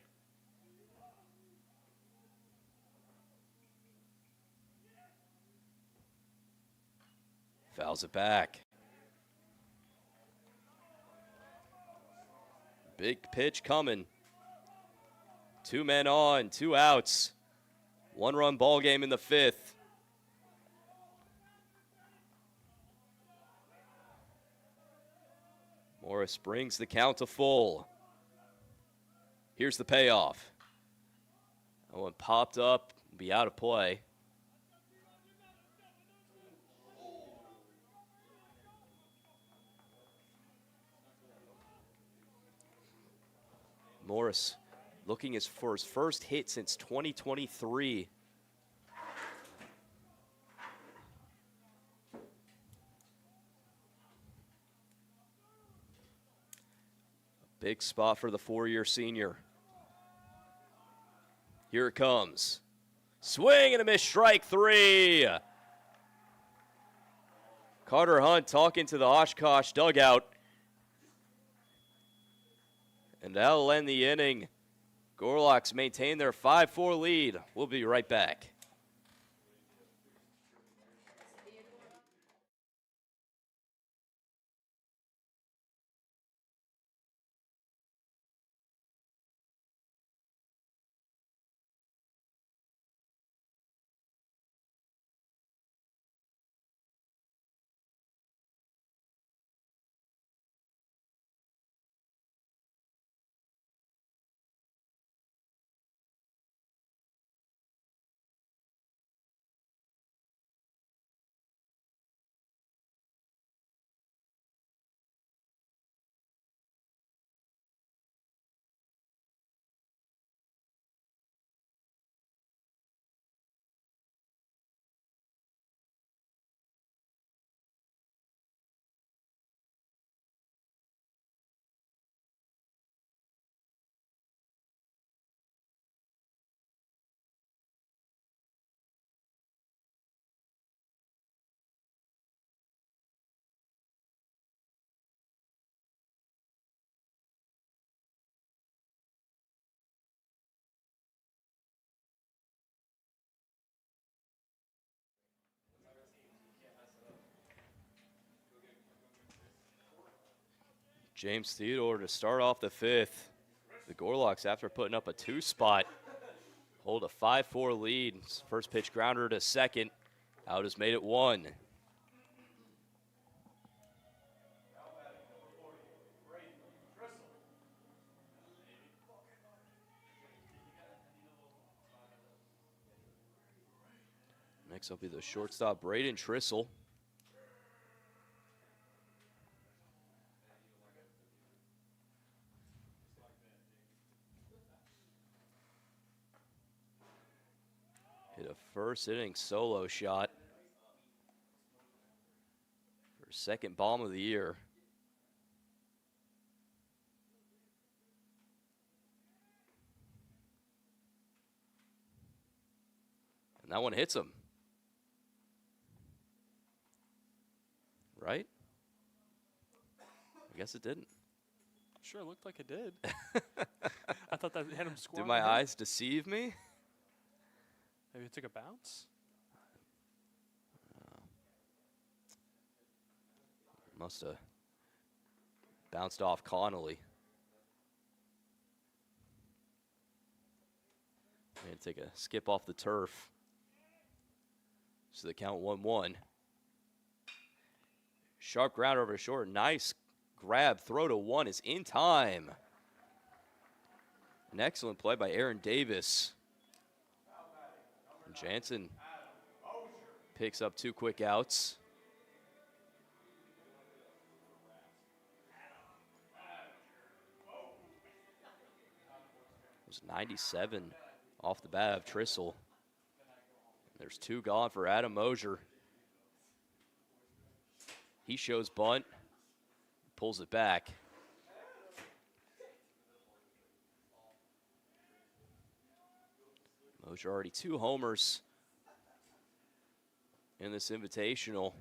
Fouls it back. Big pitch coming. 2 men on, 2 outs. 1-run ball game in the 5th. Morris brings the count to full. Here's the payoff. That one popped up, be out of play. Morris looking for his first hit since 2023. A big spot for the 4-year senior. Here it comes. Swing and a miss, strike 3. Carter Hunt talking to the Oshkosh dugout. And that'll end the inning. Gorlocks maintain their 5-4 lead. We'll be right back. James Theodore to start off the 5th. The Gorlocks, after putting up a 2-spot, hold a 5-4 lead. First pitch grounder to second. Out has made it 1. Next will be the shortstop, Braden Trissel. Hit a first inning solo shot for second bomb of the year. And that one hits him. Right? I guess it didn't. Sure, looked like it did. I thought that hit him square. Did my eyes deceive me? Maybe it took a bounce. Must have bounced off Connolly. May take a skip off the turf. So the count 1-1. Sharp grounder over to short. Nice grab. Throw to 1 is in time. An excellent play by Aaron Davis. And Jansen picks up 2 quick outs. It was 97 off the bat of Trissel. There's 2 gone for Adam Mosier. He shows bunt, pulls it back. Mosier already 2 homers in this invitational.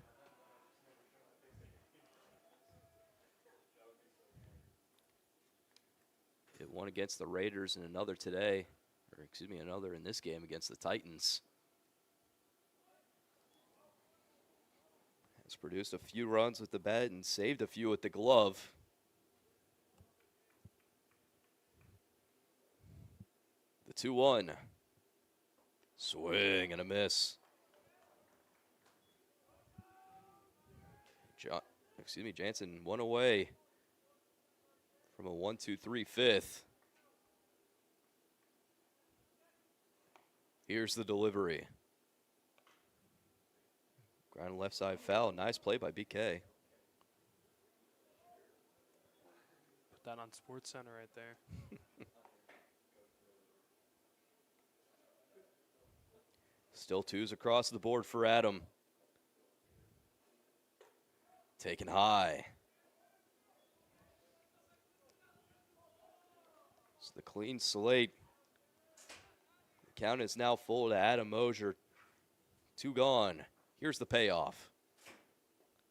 Hit 1 against the Raiders and another today, or excuse me, another in this game against the Titans. Has produced a few runs with the bat and saved a few with the glove. The 2-1. Swing and a miss. Jansen 1 away from a 1-2-3 5th. Here's the delivery. Ground left side foul. Nice play by BK. Put that on Sports Center right there. Still 2s across the board for Adam. Taken high. It's the clean slate. The count is now full to Adam Mosier. 2 gone. Here's the payoff.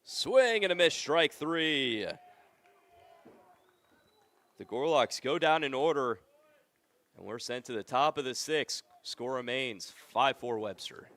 Swing and a miss, strike 3. The Gorlocks go down in order, and we're sent to the top of the 6th. Score remains 5-4 Webster.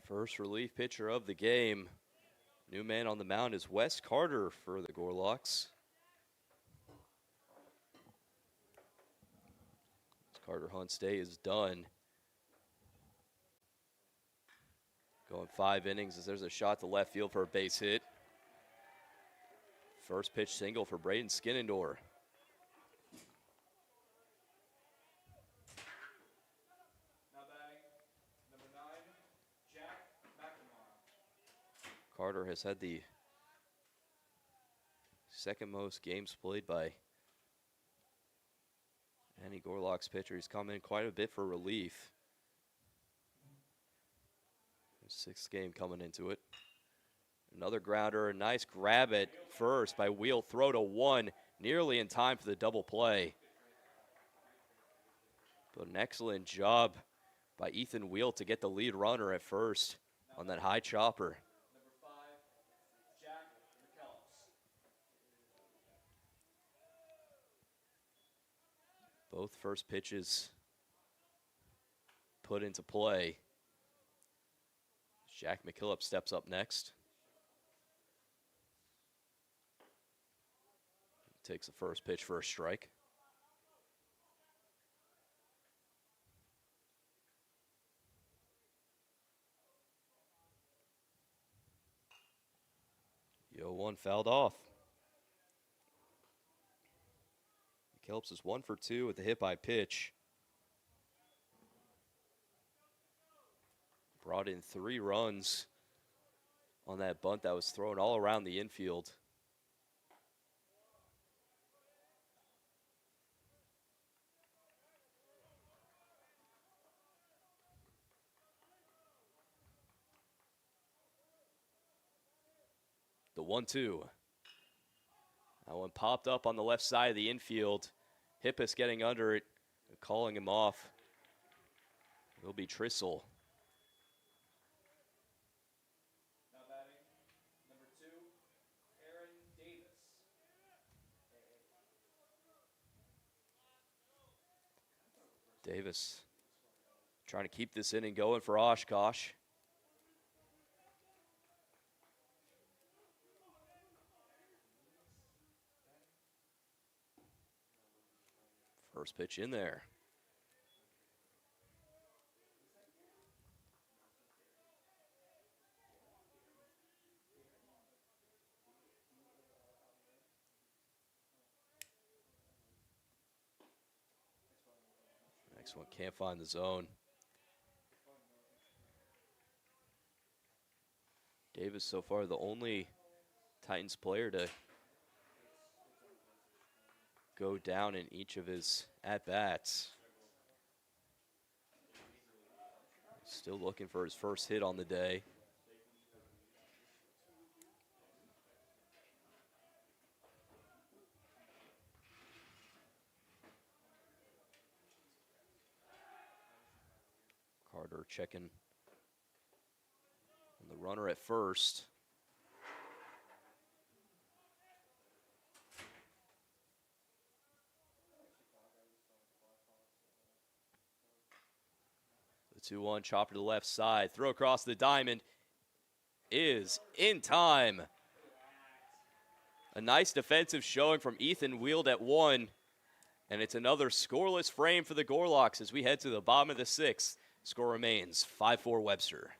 First relief pitcher of the game. New man on the mound is Wes Carter for the Gorlocks. Carter Hunt's day is done. Going 5 innings as there's a shot to left field for a base hit. First pitch single for Braden Skinnendor. Now batting, number 9, Jack McNamara. Carter has had the second most games played by any Gorlocks pitcher. He's come in quite a bit for relief. His 6th game coming into it. Another grounder, a nice grab at first by Wheel, throw to 1, nearly in time for the double play. But an excellent job by Ethan Wheel to get the lead runner at first on that high chopper. Number 5, Jack McKellips. Both first pitches put into play. Jack McKillop steps up next. Takes the first pitch for a strike. Yo, 1 fouled off. McKillips is 1 for 2 with the hit by pitch. Brought in 3 runs on that bunt that was thrown all around the infield. The 1-2. That one popped up on the left side of the infield. Hippus getting under it, calling him off. It'll be Trissel. Now batting, number 2, Aaron Davis. Davis trying to keep this inning going for Oshkosh. First pitch in there. Next one can't find the zone. Davis so far the only Titans player to go down in each of his at-bats. Still looking for his first hit on the day. Carter checking on the runner at first. The 2-1 chopper to the left side. Throw across the diamond is in time. A nice defensive showing from Ethan Wheeled at 1. And it's another scoreless frame for the Gorlocks as we head to the bottom of the 6th. Score remains 5-4 Webster.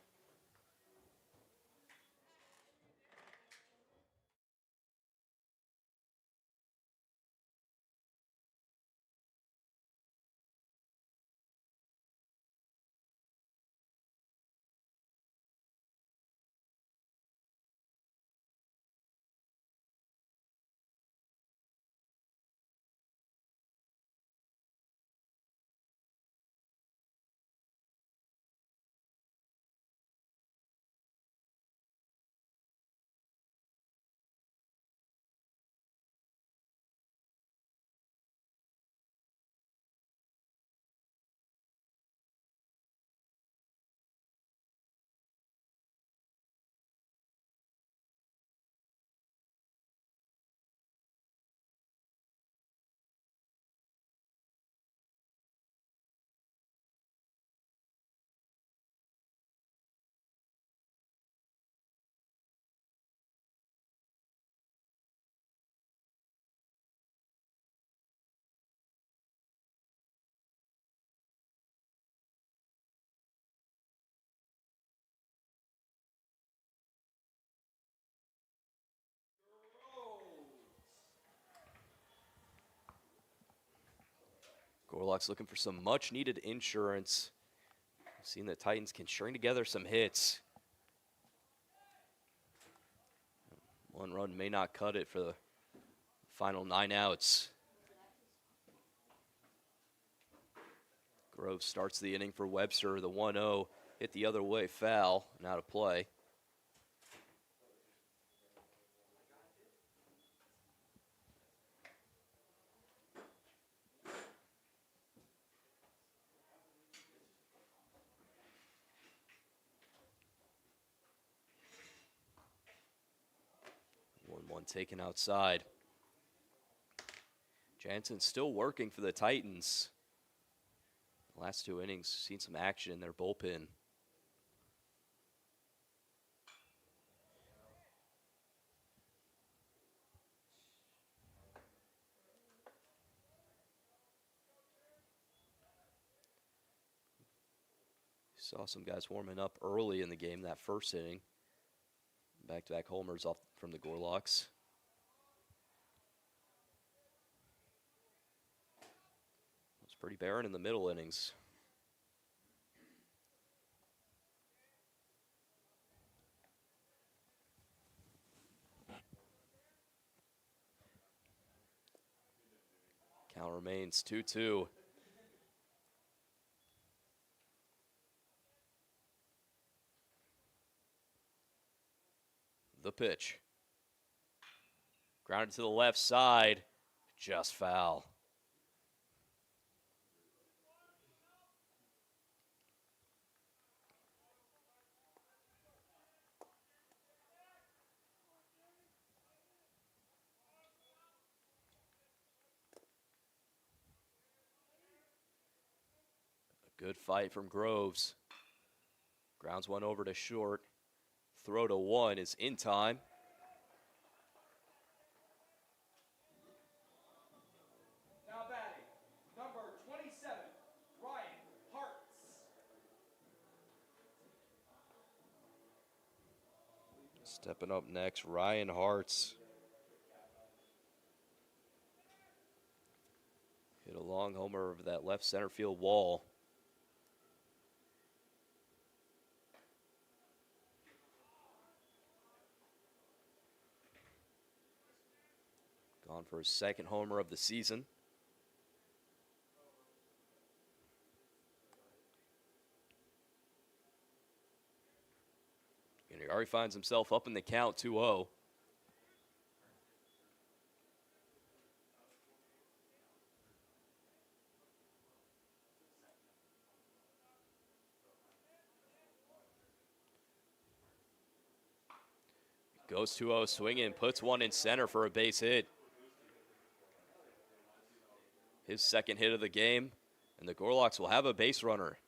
Gorlocks looking for some much-needed insurance. Seeing the Titans can string together some hits. One run may not cut it for the final 9 outs. Grove starts the inning for Webster. The 1-0 hit the other way, foul, and out of play. One taken outside. Jansen still working for the Titans. Last 2 innings, seen some action in their bullpen. Saw some guys warming up early in the game that first inning. Back-to-back homers off from the Gorlocks. It was pretty barren in the middle innings. Count remains 2-2. The pitch. Grounded to the left side. Just foul. A good fight from Groves. Grounds one over to short. Throw to 1 is in time. Now batting, number 27, Ryan Hartz. Stepping up next, Ryan Hartz. Hit a long homer over that left center field wall. Gone for his second homer of the season. And he already finds himself up in the count, 2-0. Goes 2-0 swinging, puts one in center for a base hit. His second hit of the game, and the Gorlocks will have a base runner.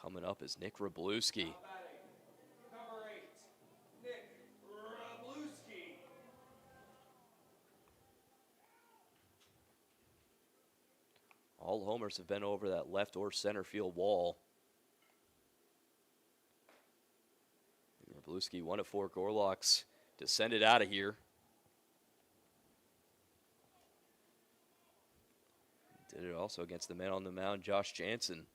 Coming up is Nick Wroblewski. Now batting, number 8, Nick Wroblewski. All homers have been over that left or center field wall. Wroblewski, 1 of 4 Gorlocks, to send it out of here. Did it also against the man on the mound, Josh Jansen.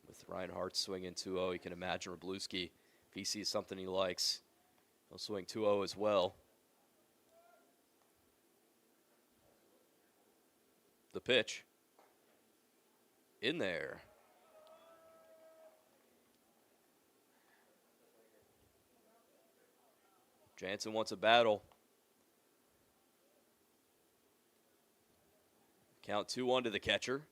With Ryan Hart swinging 2-0, you can imagine Wroblewski, if he sees something he likes, he'll swing 2-0 as well. The pitch. In there. Jansen wants a battle. Count 2-1 to the catcher.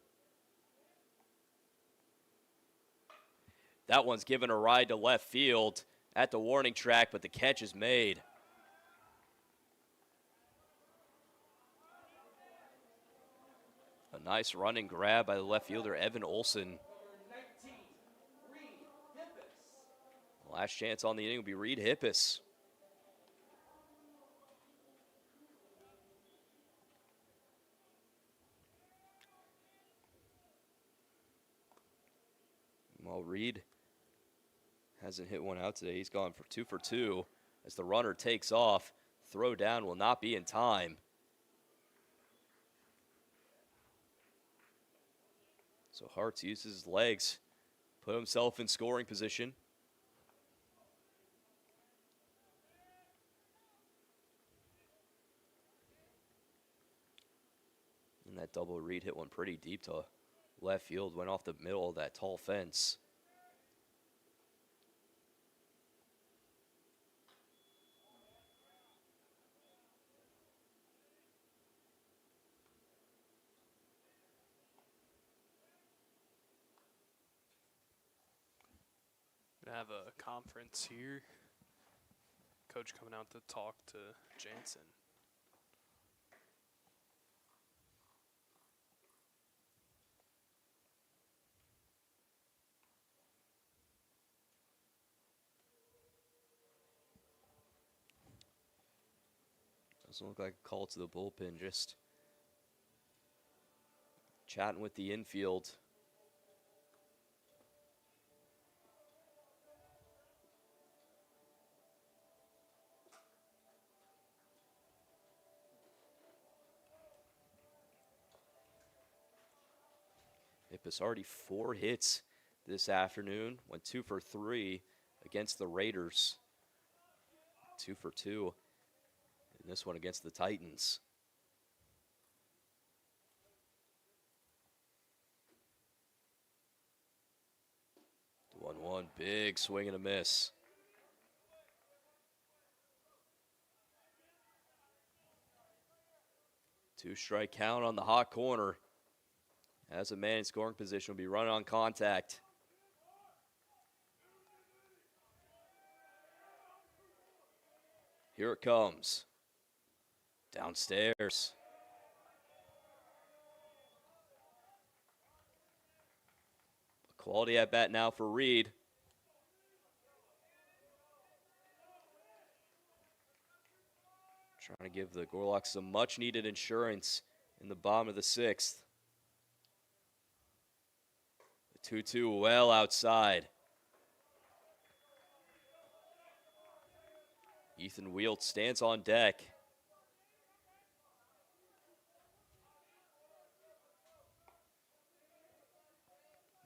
That one's given a ride to left field at the warning track, but the catch is made. A nice running grab by the left fielder, Evan Olson. Number 19, Reed Hippis. Last chance on the inning will be Reed Hippis. Well, Reed hasn't hit one out today. He's gone for 2 for 2 as the runner takes off. Throw down will not be in time. So Hartz uses his legs, put himself in scoring position. And that double Reed hit one pretty deep to left field, went off the middle of that tall fence. We have a conference here. Coach coming out to talk to Jansen. Doesn't look like a call to the bullpen, just chatting with the infield. Ippas already 4 hits this afternoon, went 2 for 3 against the Raiders. 2 for 2 in this one against the Titans. 1-1, big swing and a miss. Two-strike count on the hot corner. As a man in scoring position will be running on contact. Here it comes. Downstairs. A quality at bat now for Reed. Trying to give the Gorlocks some much needed insurance in the bottom of the 6th. The 2-2 well outside. Ethan Wielt stands on deck.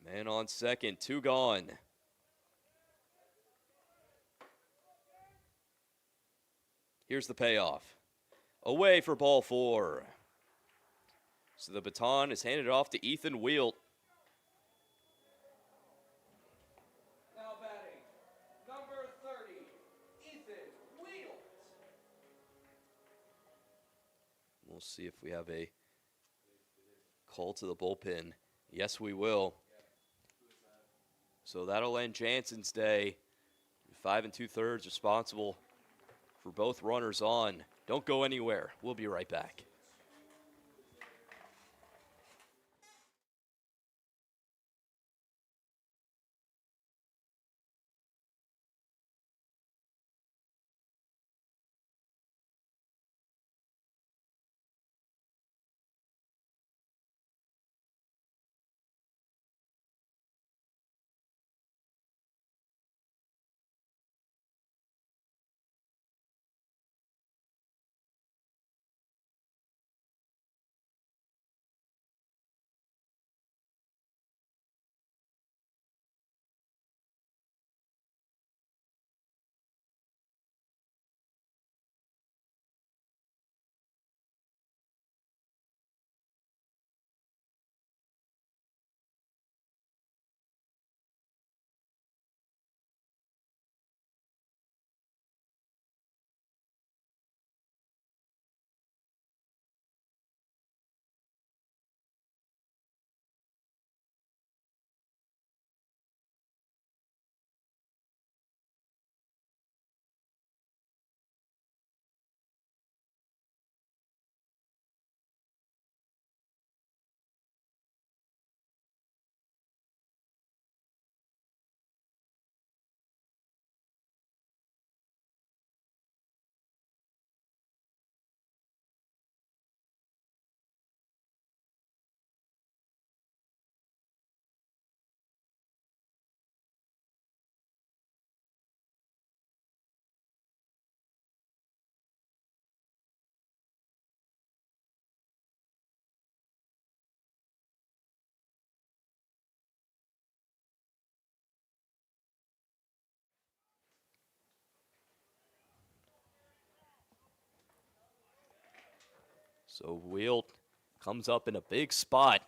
Man on second, 2 gone. Here's the payoff. Away for ball 4. So the baton is handed off to Ethan Wielt. Now batting, number 30, Ethan Wielt. We'll see if we have a call to the bullpen. Yes, we will. So that'll end Jansen's day. 5 2/3 responsible for both runners on. Don't go anywhere. We'll be right back. So Wield comes up in a big spot.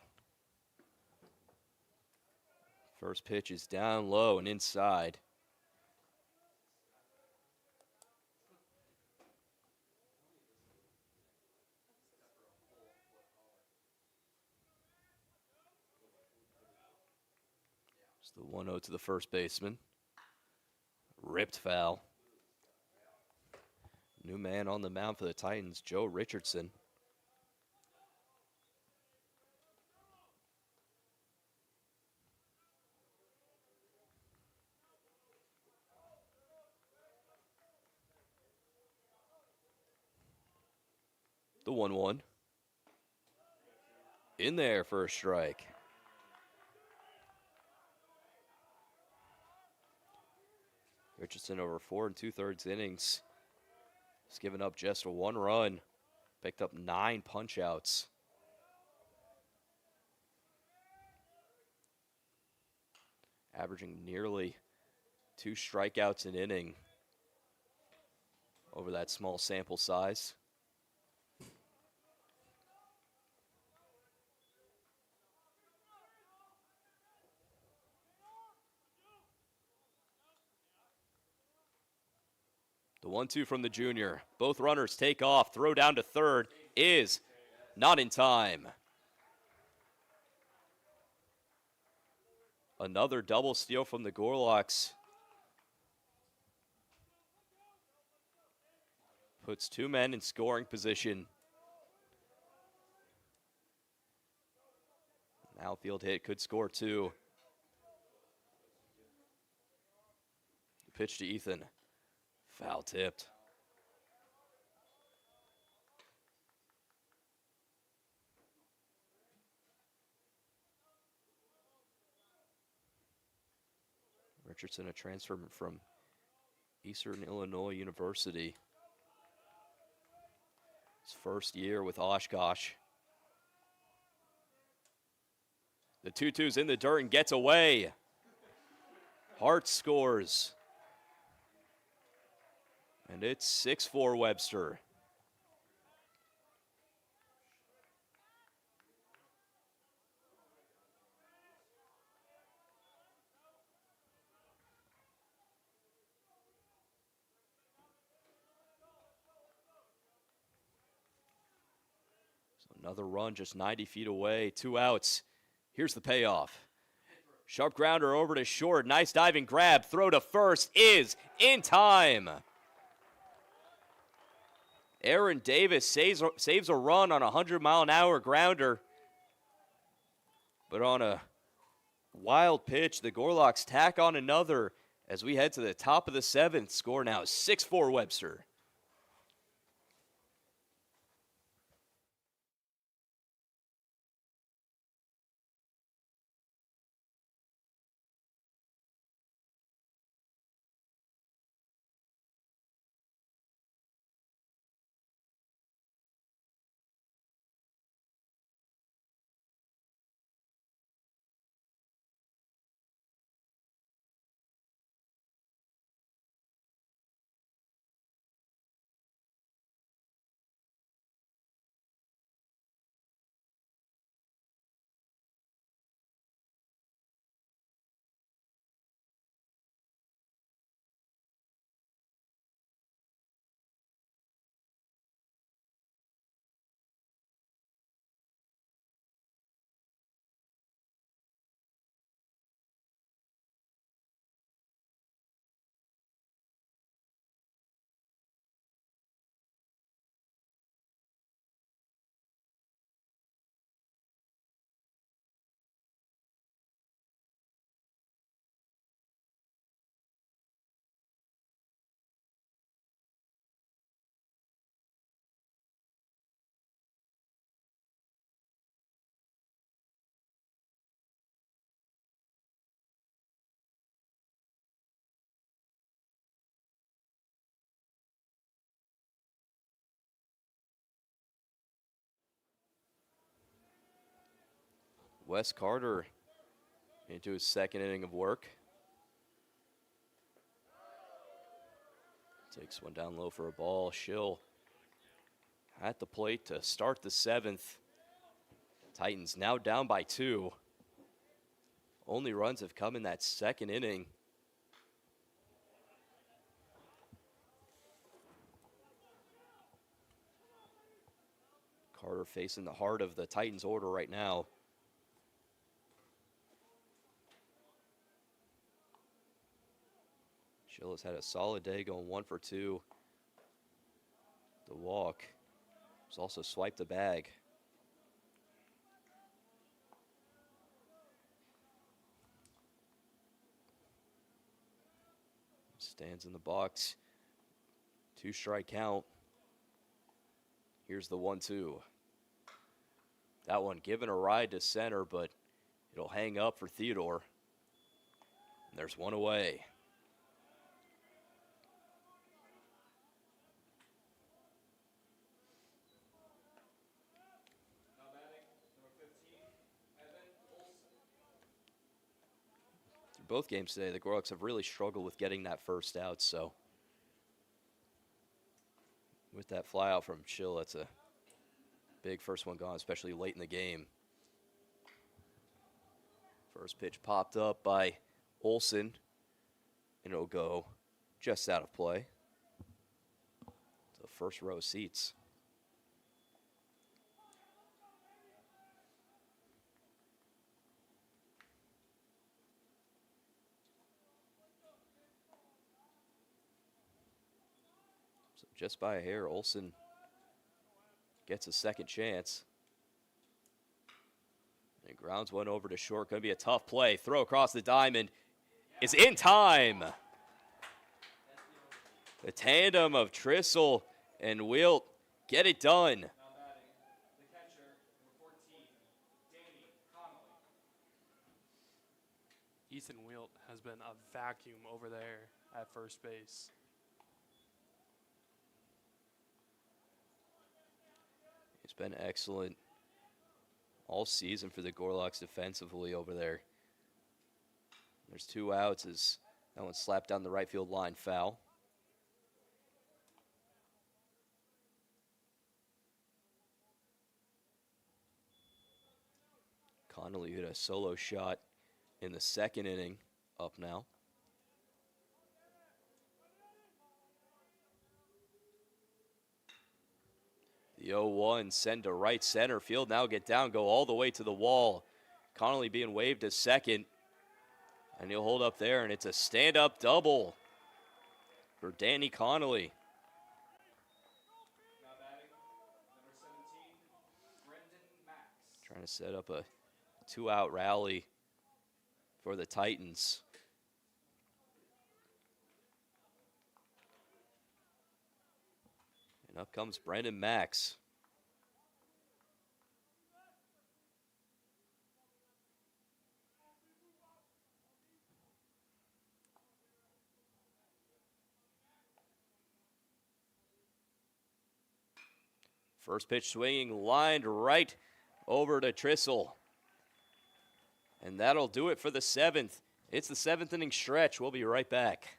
First pitch is down low and inside. It's the 1-0 to the first baseman. Ripped foul. New man on the mound for the Titans, Joe Richardson. The 1-1. In there for a strike. Richardson over 4 2/3 innings. He's given up just 1 run. Picked up 9 punch-outs. Averaging nearly 2 strikeouts an inning over that small sample size. The 1-2 from the junior. Both runners take off. Throw down to third is not in time. Another double steal from the Gorlocks. Puts 2 men in scoring position. An outfield hit could score 2. The pitch to Ethan. Foul tipped. Richardson, a transfer from Eastern Illinois University. His first year with Oshkosh. The 2-2's in the dirt and gets away. Hart scores. And it's 6-4 Webster. So another run just 90 feet away, 2 outs. Here's the payoff. Sharp grounder over to short. Nice diving grab. Throw to first is in time. Aaron Davis saves a run on a 100-mile-an-hour grounder. But on a wild pitch, the Gorlocks tack on another as we head to the top of the 7th. Score now 6-4 Webster. Wes Carter into his 2nd inning of work. Takes one down low for a ball. Schill at the plate to start the 7th. Titans now down by 2. Only runs have come in that 2nd inning. Carter facing the heart of the Titans order right now. Chilla's had a solid day going 1 for 2. The walk. He's also swiped the bag. Stands in the box. 2-strike count. Here's the 1-2. That one given a ride to center, but it'll hang up for Theodore. And there's one away. Now batting, number 15, Evan Olson. Through both games today, the Gorlocks have really struggled with getting that first out, so with that fly out from Chill, that's a big first one gone, especially late in the game. First pitch popped up by Olson, and it'll go just out of play. The first row seats. So just by a hair, Olson gets a second chance. And grounds one over to short. Going to be a tough play. Throw across the diamond. It's in time. The tandem of Trissel and Wilt get it done. Now batting, the catcher, number 14, Danny Connolly. Ethan Wilt has been a vacuum over there at first base. He's been excellent all season for the Gorlocks defensively over there. There's 2 outs as that one slapped down the right field line, foul. Connolly hit a solo shot in the 2nd inning, up now. The 0-1 send to right center field. Now get down, go all the way to the wall. Connolly being waved to second. And he'll hold up there, and it's a stand-up double for Danny Connolly. Now batting, number 17, Brendan Max. Trying to set up a 2-out rally for the Titans. And up comes Brendan Max. First pitch swinging, lined right over to Trissel. And that'll do it for the 7th. It's the 7th inning stretch. We'll be right back.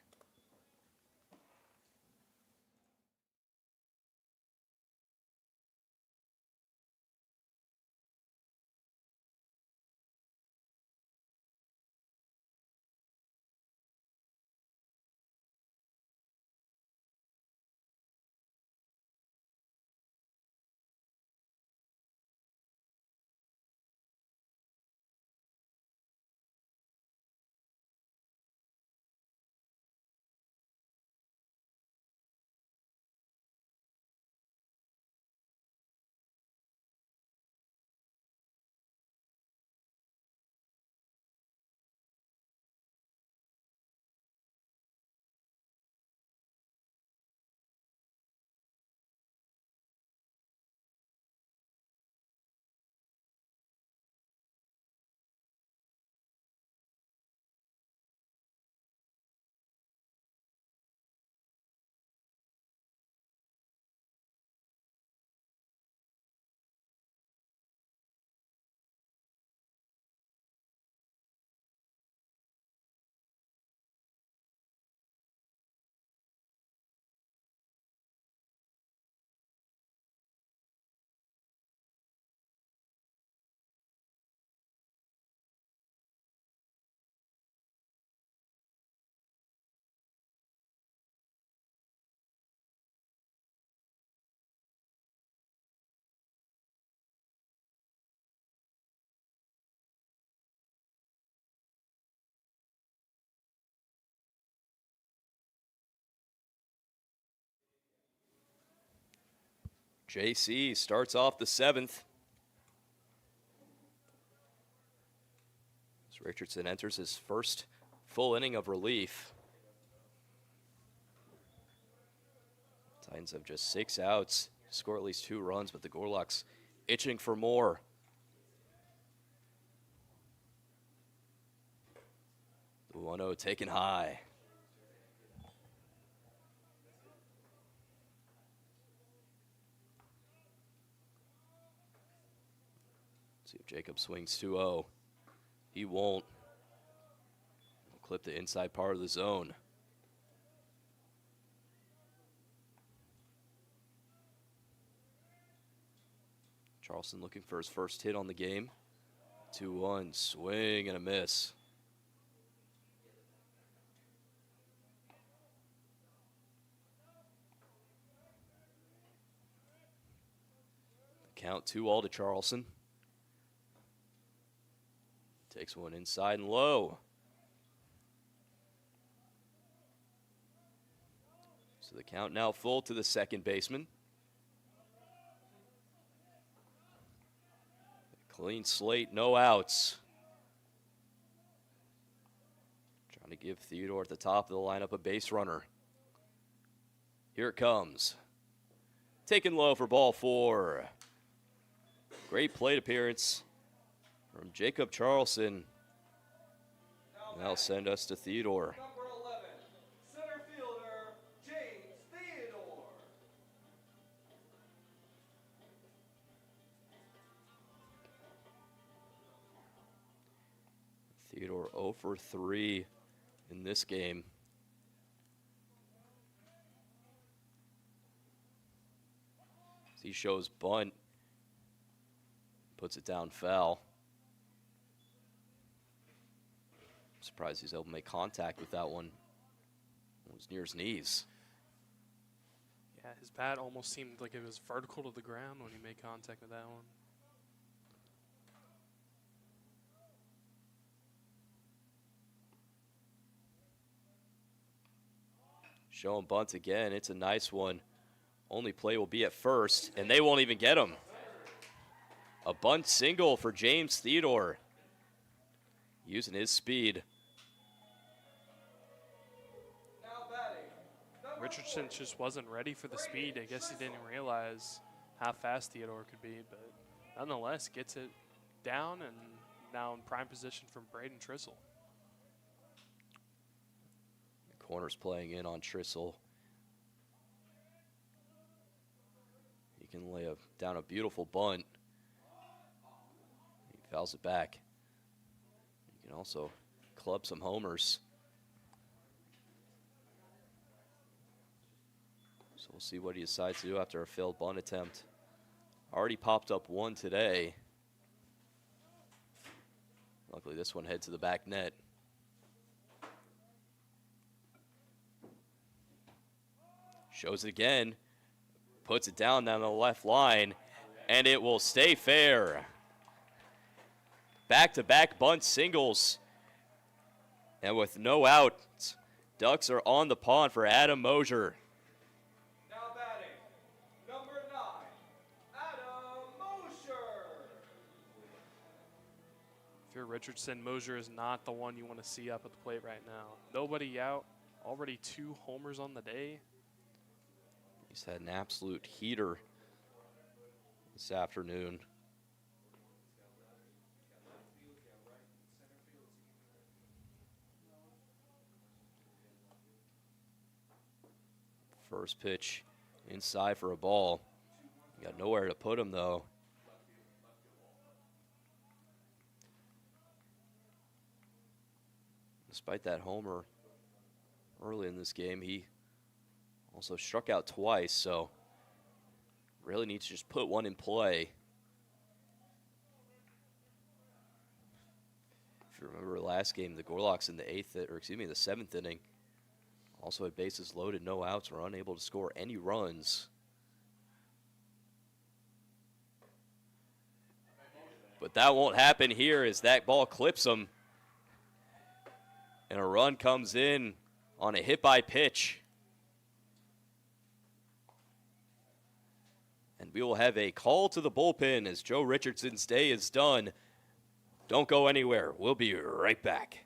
JC starts off the 7th. As Richardson enters his first full inning of relief. Titans have just 6 outs, score at least 2 runs, but the Gorlocks itching for more. The 1-0 taken high. See if Jacob swings 2-0. He won't. He'll clip the inside part of the zone. Charleston looking for his first hit on the game. 2-1, swing and a miss. Count 2-all to Charleston. Takes one inside and low. So the count now full to the second baseman. Clean slate, no outs. Trying to give Theodore at the top of the lineup a base runner. Here it comes. Taken low for ball 4. Great plate appearance from Jacob Charleston. That'll send us to Theodore. Number 11, center fielder, James Theodore. Theodore 0 for 3 in this game. He shows bunt. Puts it down foul. Surprised he's able to make contact with that one. It was near his knees. Yeah, his bat almost seemed like it was vertical to the ground when he made contact with that one. Showing bunt again. It's a nice one. Only play will be at first, and they won't even get him. A bunt single for James Theodore. Using his speed. Now batting, number Richardson just wasn't ready for the speed. I guess he didn't realize how fast Theodore could be, but nonetheless gets it down and now in prime position from Braden Trissel. Corner's playing in on Trissel. He can lay down a beautiful bunt. He fouls it back. He can also club some homers. So we'll see what he decides to do after a failed bunt attempt. Already popped up one today. Luckily this one heads to the back net. Shows it again, puts it down the left line, and it will stay fair. Back-to-back bunt singles. And with no outs, Ducks are on the pond for Adam Mosier. now batting, number 9, Adam Mosier. If you're Richardson, Mosier is not the one you want to see up at the plate right now. Nobody out, already 2 homers on the day. He's had an absolute heater this afternoon. First pitch inside for a ball. Got nowhere to put him though. Despite that homer early in this game, he also struck out twice, so really needs to just put one in play. If you remember last game, the Gorlocks in the 7th inning also had bases loaded, no outs, were unable to score any runs. But that won't happen here as that ball clips him. And a run comes in on a hit by pitch. And we will have a call to the bullpen as Joe Richardson's day is done. Don't go anywhere. We'll be right back.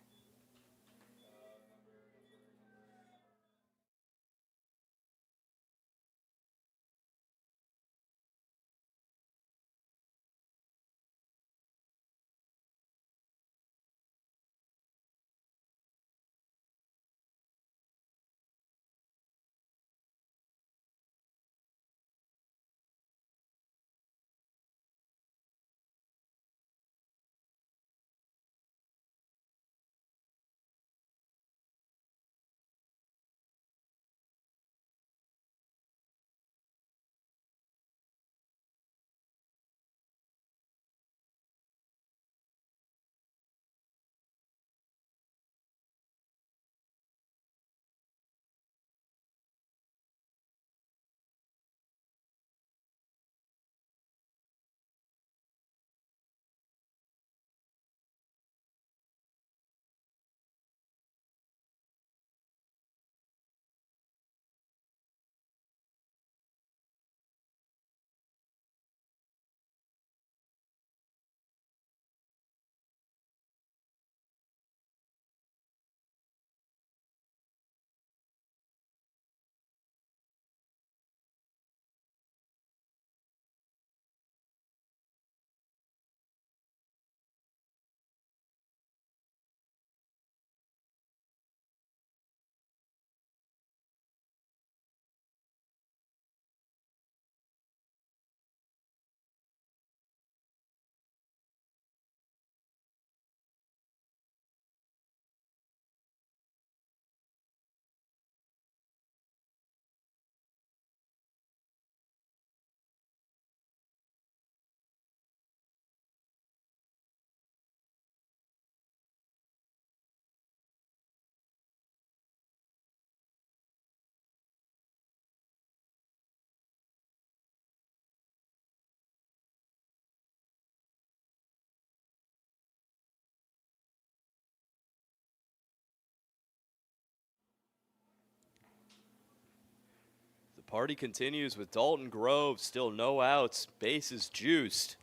The party continues with Dalton Grove, still no outs, bases juiced.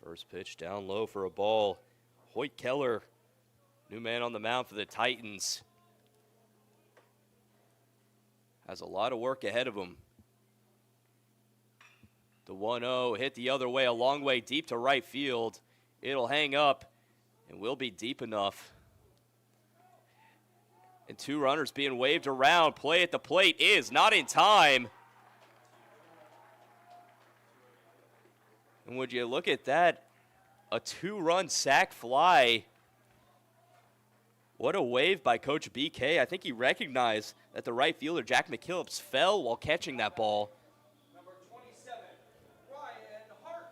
First pitch down low for a ball. Hoyt Keller, new man on the mound for the Titans, has a lot of work ahead of him. The 1-0 hit the other way, a long way deep to right field. It'll hang up and will be deep enough. And two runners being waved around. Play at the plate is not in time. And would you look at that? A two-run sac fly. What a wave by Coach BK. I think he recognized that the right fielder, Jack McKillips, fell while catching that ball. Number 27, Ryan Hart.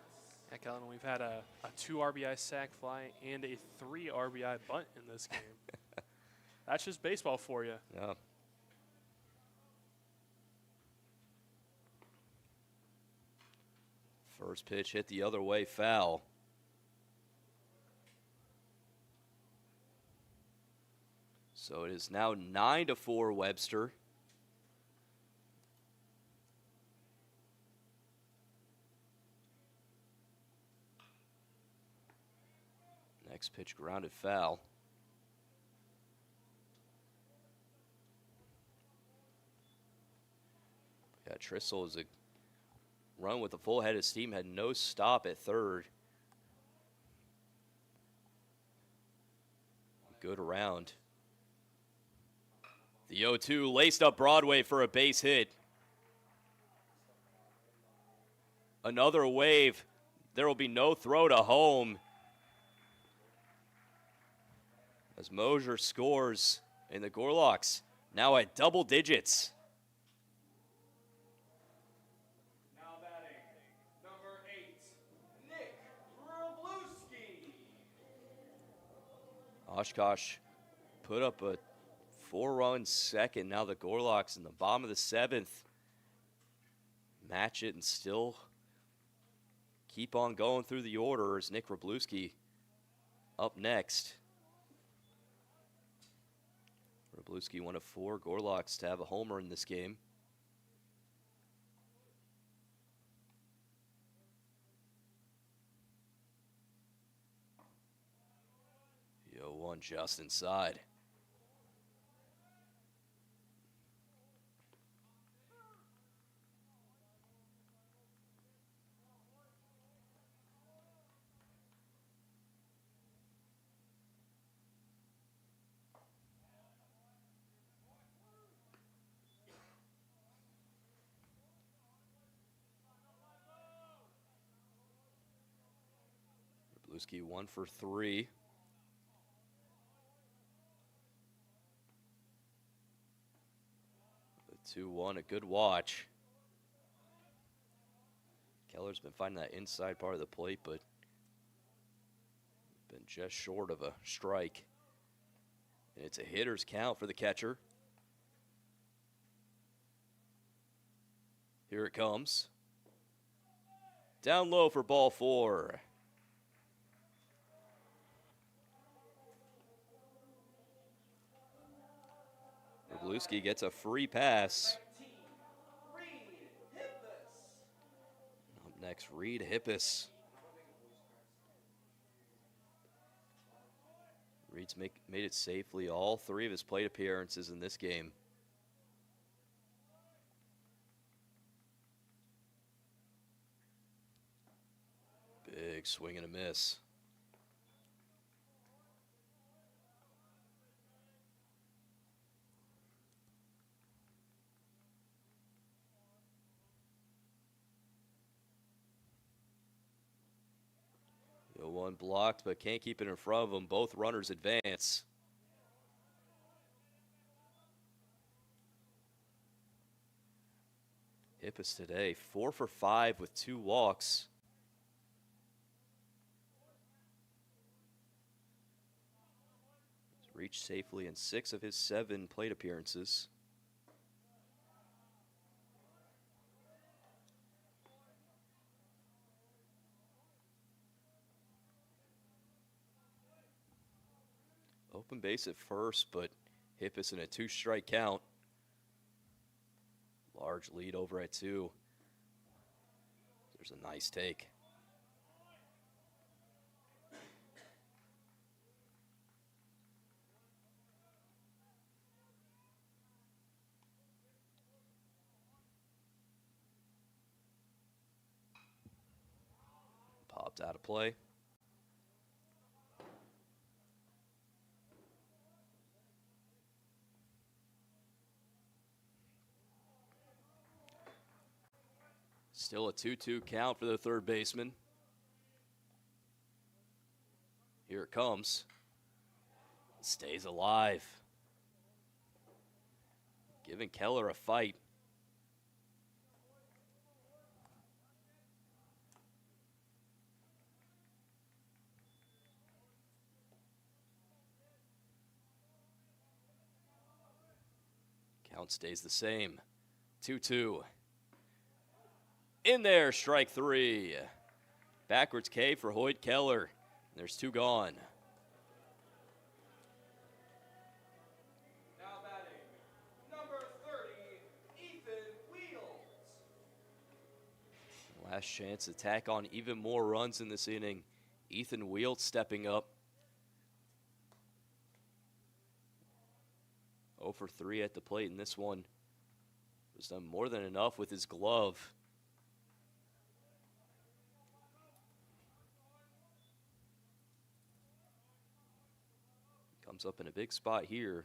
Heck, Ellen, we've had a 2 RBI sac fly and a 3 RBI bunt in this game. That's just baseball for you. Yeah. First pitch hit the other way, foul. So it is now 9-4 Webster. Next pitch grounded foul. Yeah, Trissel is a run with a full head of steam, had no stop at third. Good around. The 0-2 laced up Broadway for a base hit. Another wave. There will be no throw to home. As Mosier scores, and the Gorlocks now at double digits. Now batting, number 8, Nick Wrobluski. Oshkosh put up a 4-run second. Now the Gorlocks in the bottom of the 7th match it and still keep on going through the order as Nick Wrobluski up next. Webster 1 of 4 Gorlocks to have a homer in this game. Yo, 1 just inside. Webster 1 for 3. The 2-1, a good watch. Keller's been finding that inside part of the plate, but been just short of a strike. And it's a hitter's count for the catcher. Here it comes. Down low for ball 4. Webster gets a free pass. Up next, Reed Hippus. Reed's made it safely all 3 of his plate appearances in this game. Big swing and a miss. The 1 blocked, but can't keep it in front of him. Both runners advance. Hippus today, 4 for 5 with 2 walks. He's reached safely in 6 of his 7 plate appearances. Open base at first, but Hippus in a 2-strike count. Large lead over at 2. There's a nice take. Popped out of play. Still a 2-2 count for the third baseman. Here it comes. Stays alive. Giving Keller a fight. Count stays the same. 2-2. In there, strike 3. Backwards K for Hoyt Keller. There's 2 gone. Now batting, number 30, Ethan Wheels. Last chance to tack on even more runs in this inning. Ethan Wheels stepping up. 0 for 3 at the plate in this one. Was done more than enough with his glove. Comes up in a big spot here.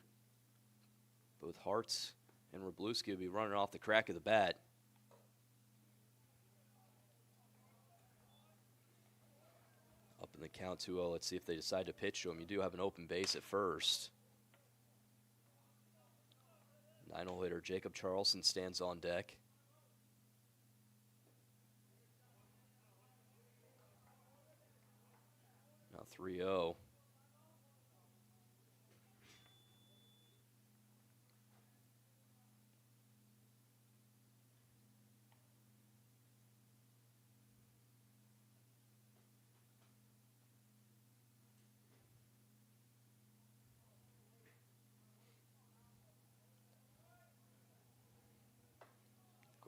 Both Hartz and Webster will be running off the crack of the bat. Up in the count 2-0. Let's see if they decide to pitch to him. You do have an open base at first. 9-hole hitter Jacob Charleston stands on deck. Now 3-0.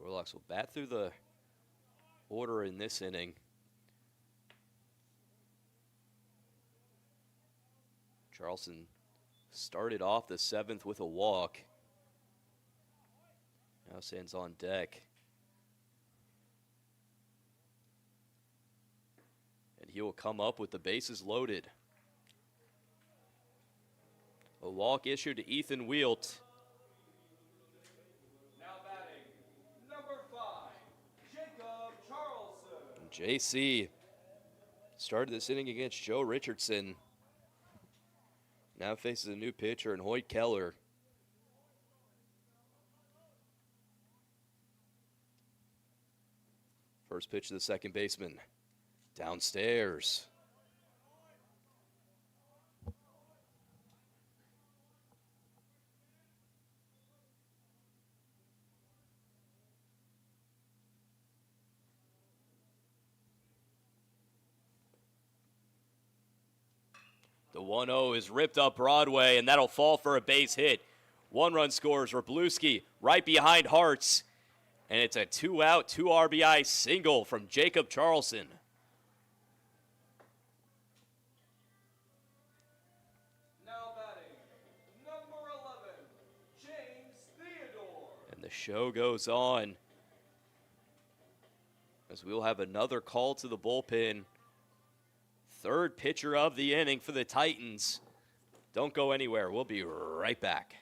Gorlocks will bat through the order in this inning. Charleston started off the 7th with a walk. Now Sands on deck. And he will come up with the bases loaded. A walk issued to Ethan Wielt. Now batting, number 5, Jacob Charleston. And JC started this inning against Joe Richardson. Now faces a new pitcher in Hoyt Keller. First pitch to the second baseman. Downstairs. The 1-0 is ripped up Broadway, and that'll fall for a base hit. 1-run scores Wroblewski right behind Hartz. And it's a 2-out, 2 RBI single from Jacob Charleston. Now batting, number 11, James Theodore. And the show goes on as we'll have another call to the bullpen. Third pitcher of the inning for the Titans. Don't go anywhere. We'll be right back.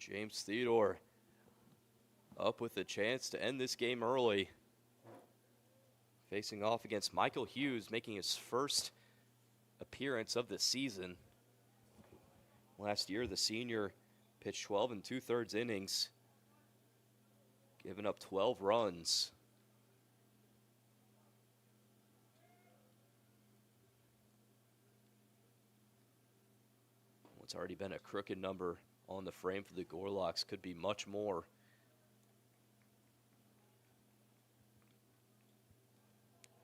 James Theodore up with a chance to end this game early. Facing off against Michael Hughes, making his first appearance of the season. Last year, the senior pitched 12 2/3 innings, giving up 12 runs. It's already been a crooked number on the frame for the Gorlocks. Could be much more.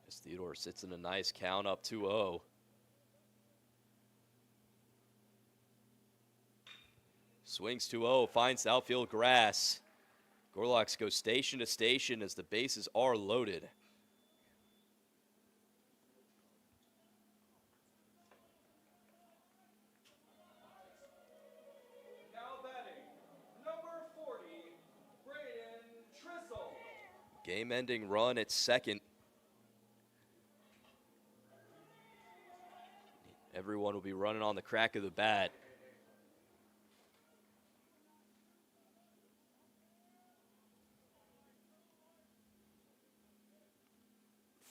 As Theodore sits in a nice count up 2-0. Swings 2-0, finds outfield grass. Gorlocks go station to station as the bases are loaded. Now batting, number 40, Braden Trissel. Game-ending run at second. Everyone will be running on the crack of the bat.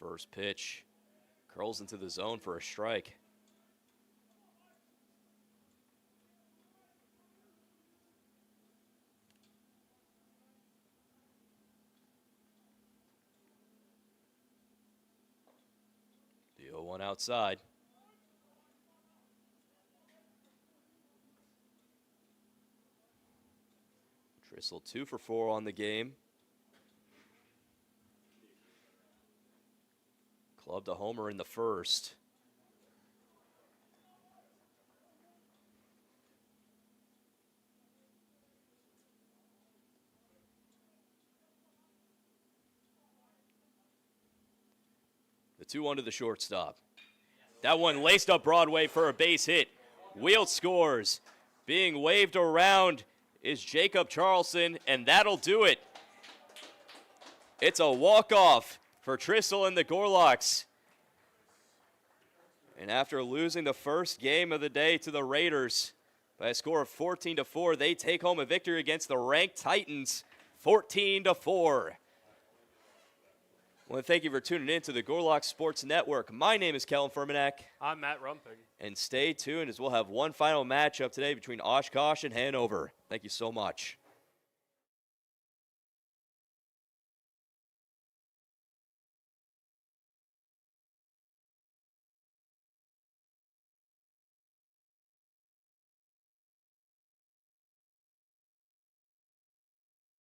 First pitch curls into the zone for a strike. The 0-1 outside. Trissel 2 for 4 on the game. Clubbed a homer in the first. The 2-1 to the shortstop. That one laced up Broadway for a base hit. Wheel scores. Being waved around is Jacob Charleston, and that'll do it. It's a walk-off for Trissel and the Gorlocks. And after losing the first game of the day to the Raiders by a score of 14-4, they take home a victory against the ranked Titans, 14-4. I want to thank you for tuning in to the Gorlocks Sports Network. My name is Kellen Furmanek. I'm Matt Rumping. And stay tuned as we'll have one final matchup today between Oshkosh and Hanover. Thank you so much.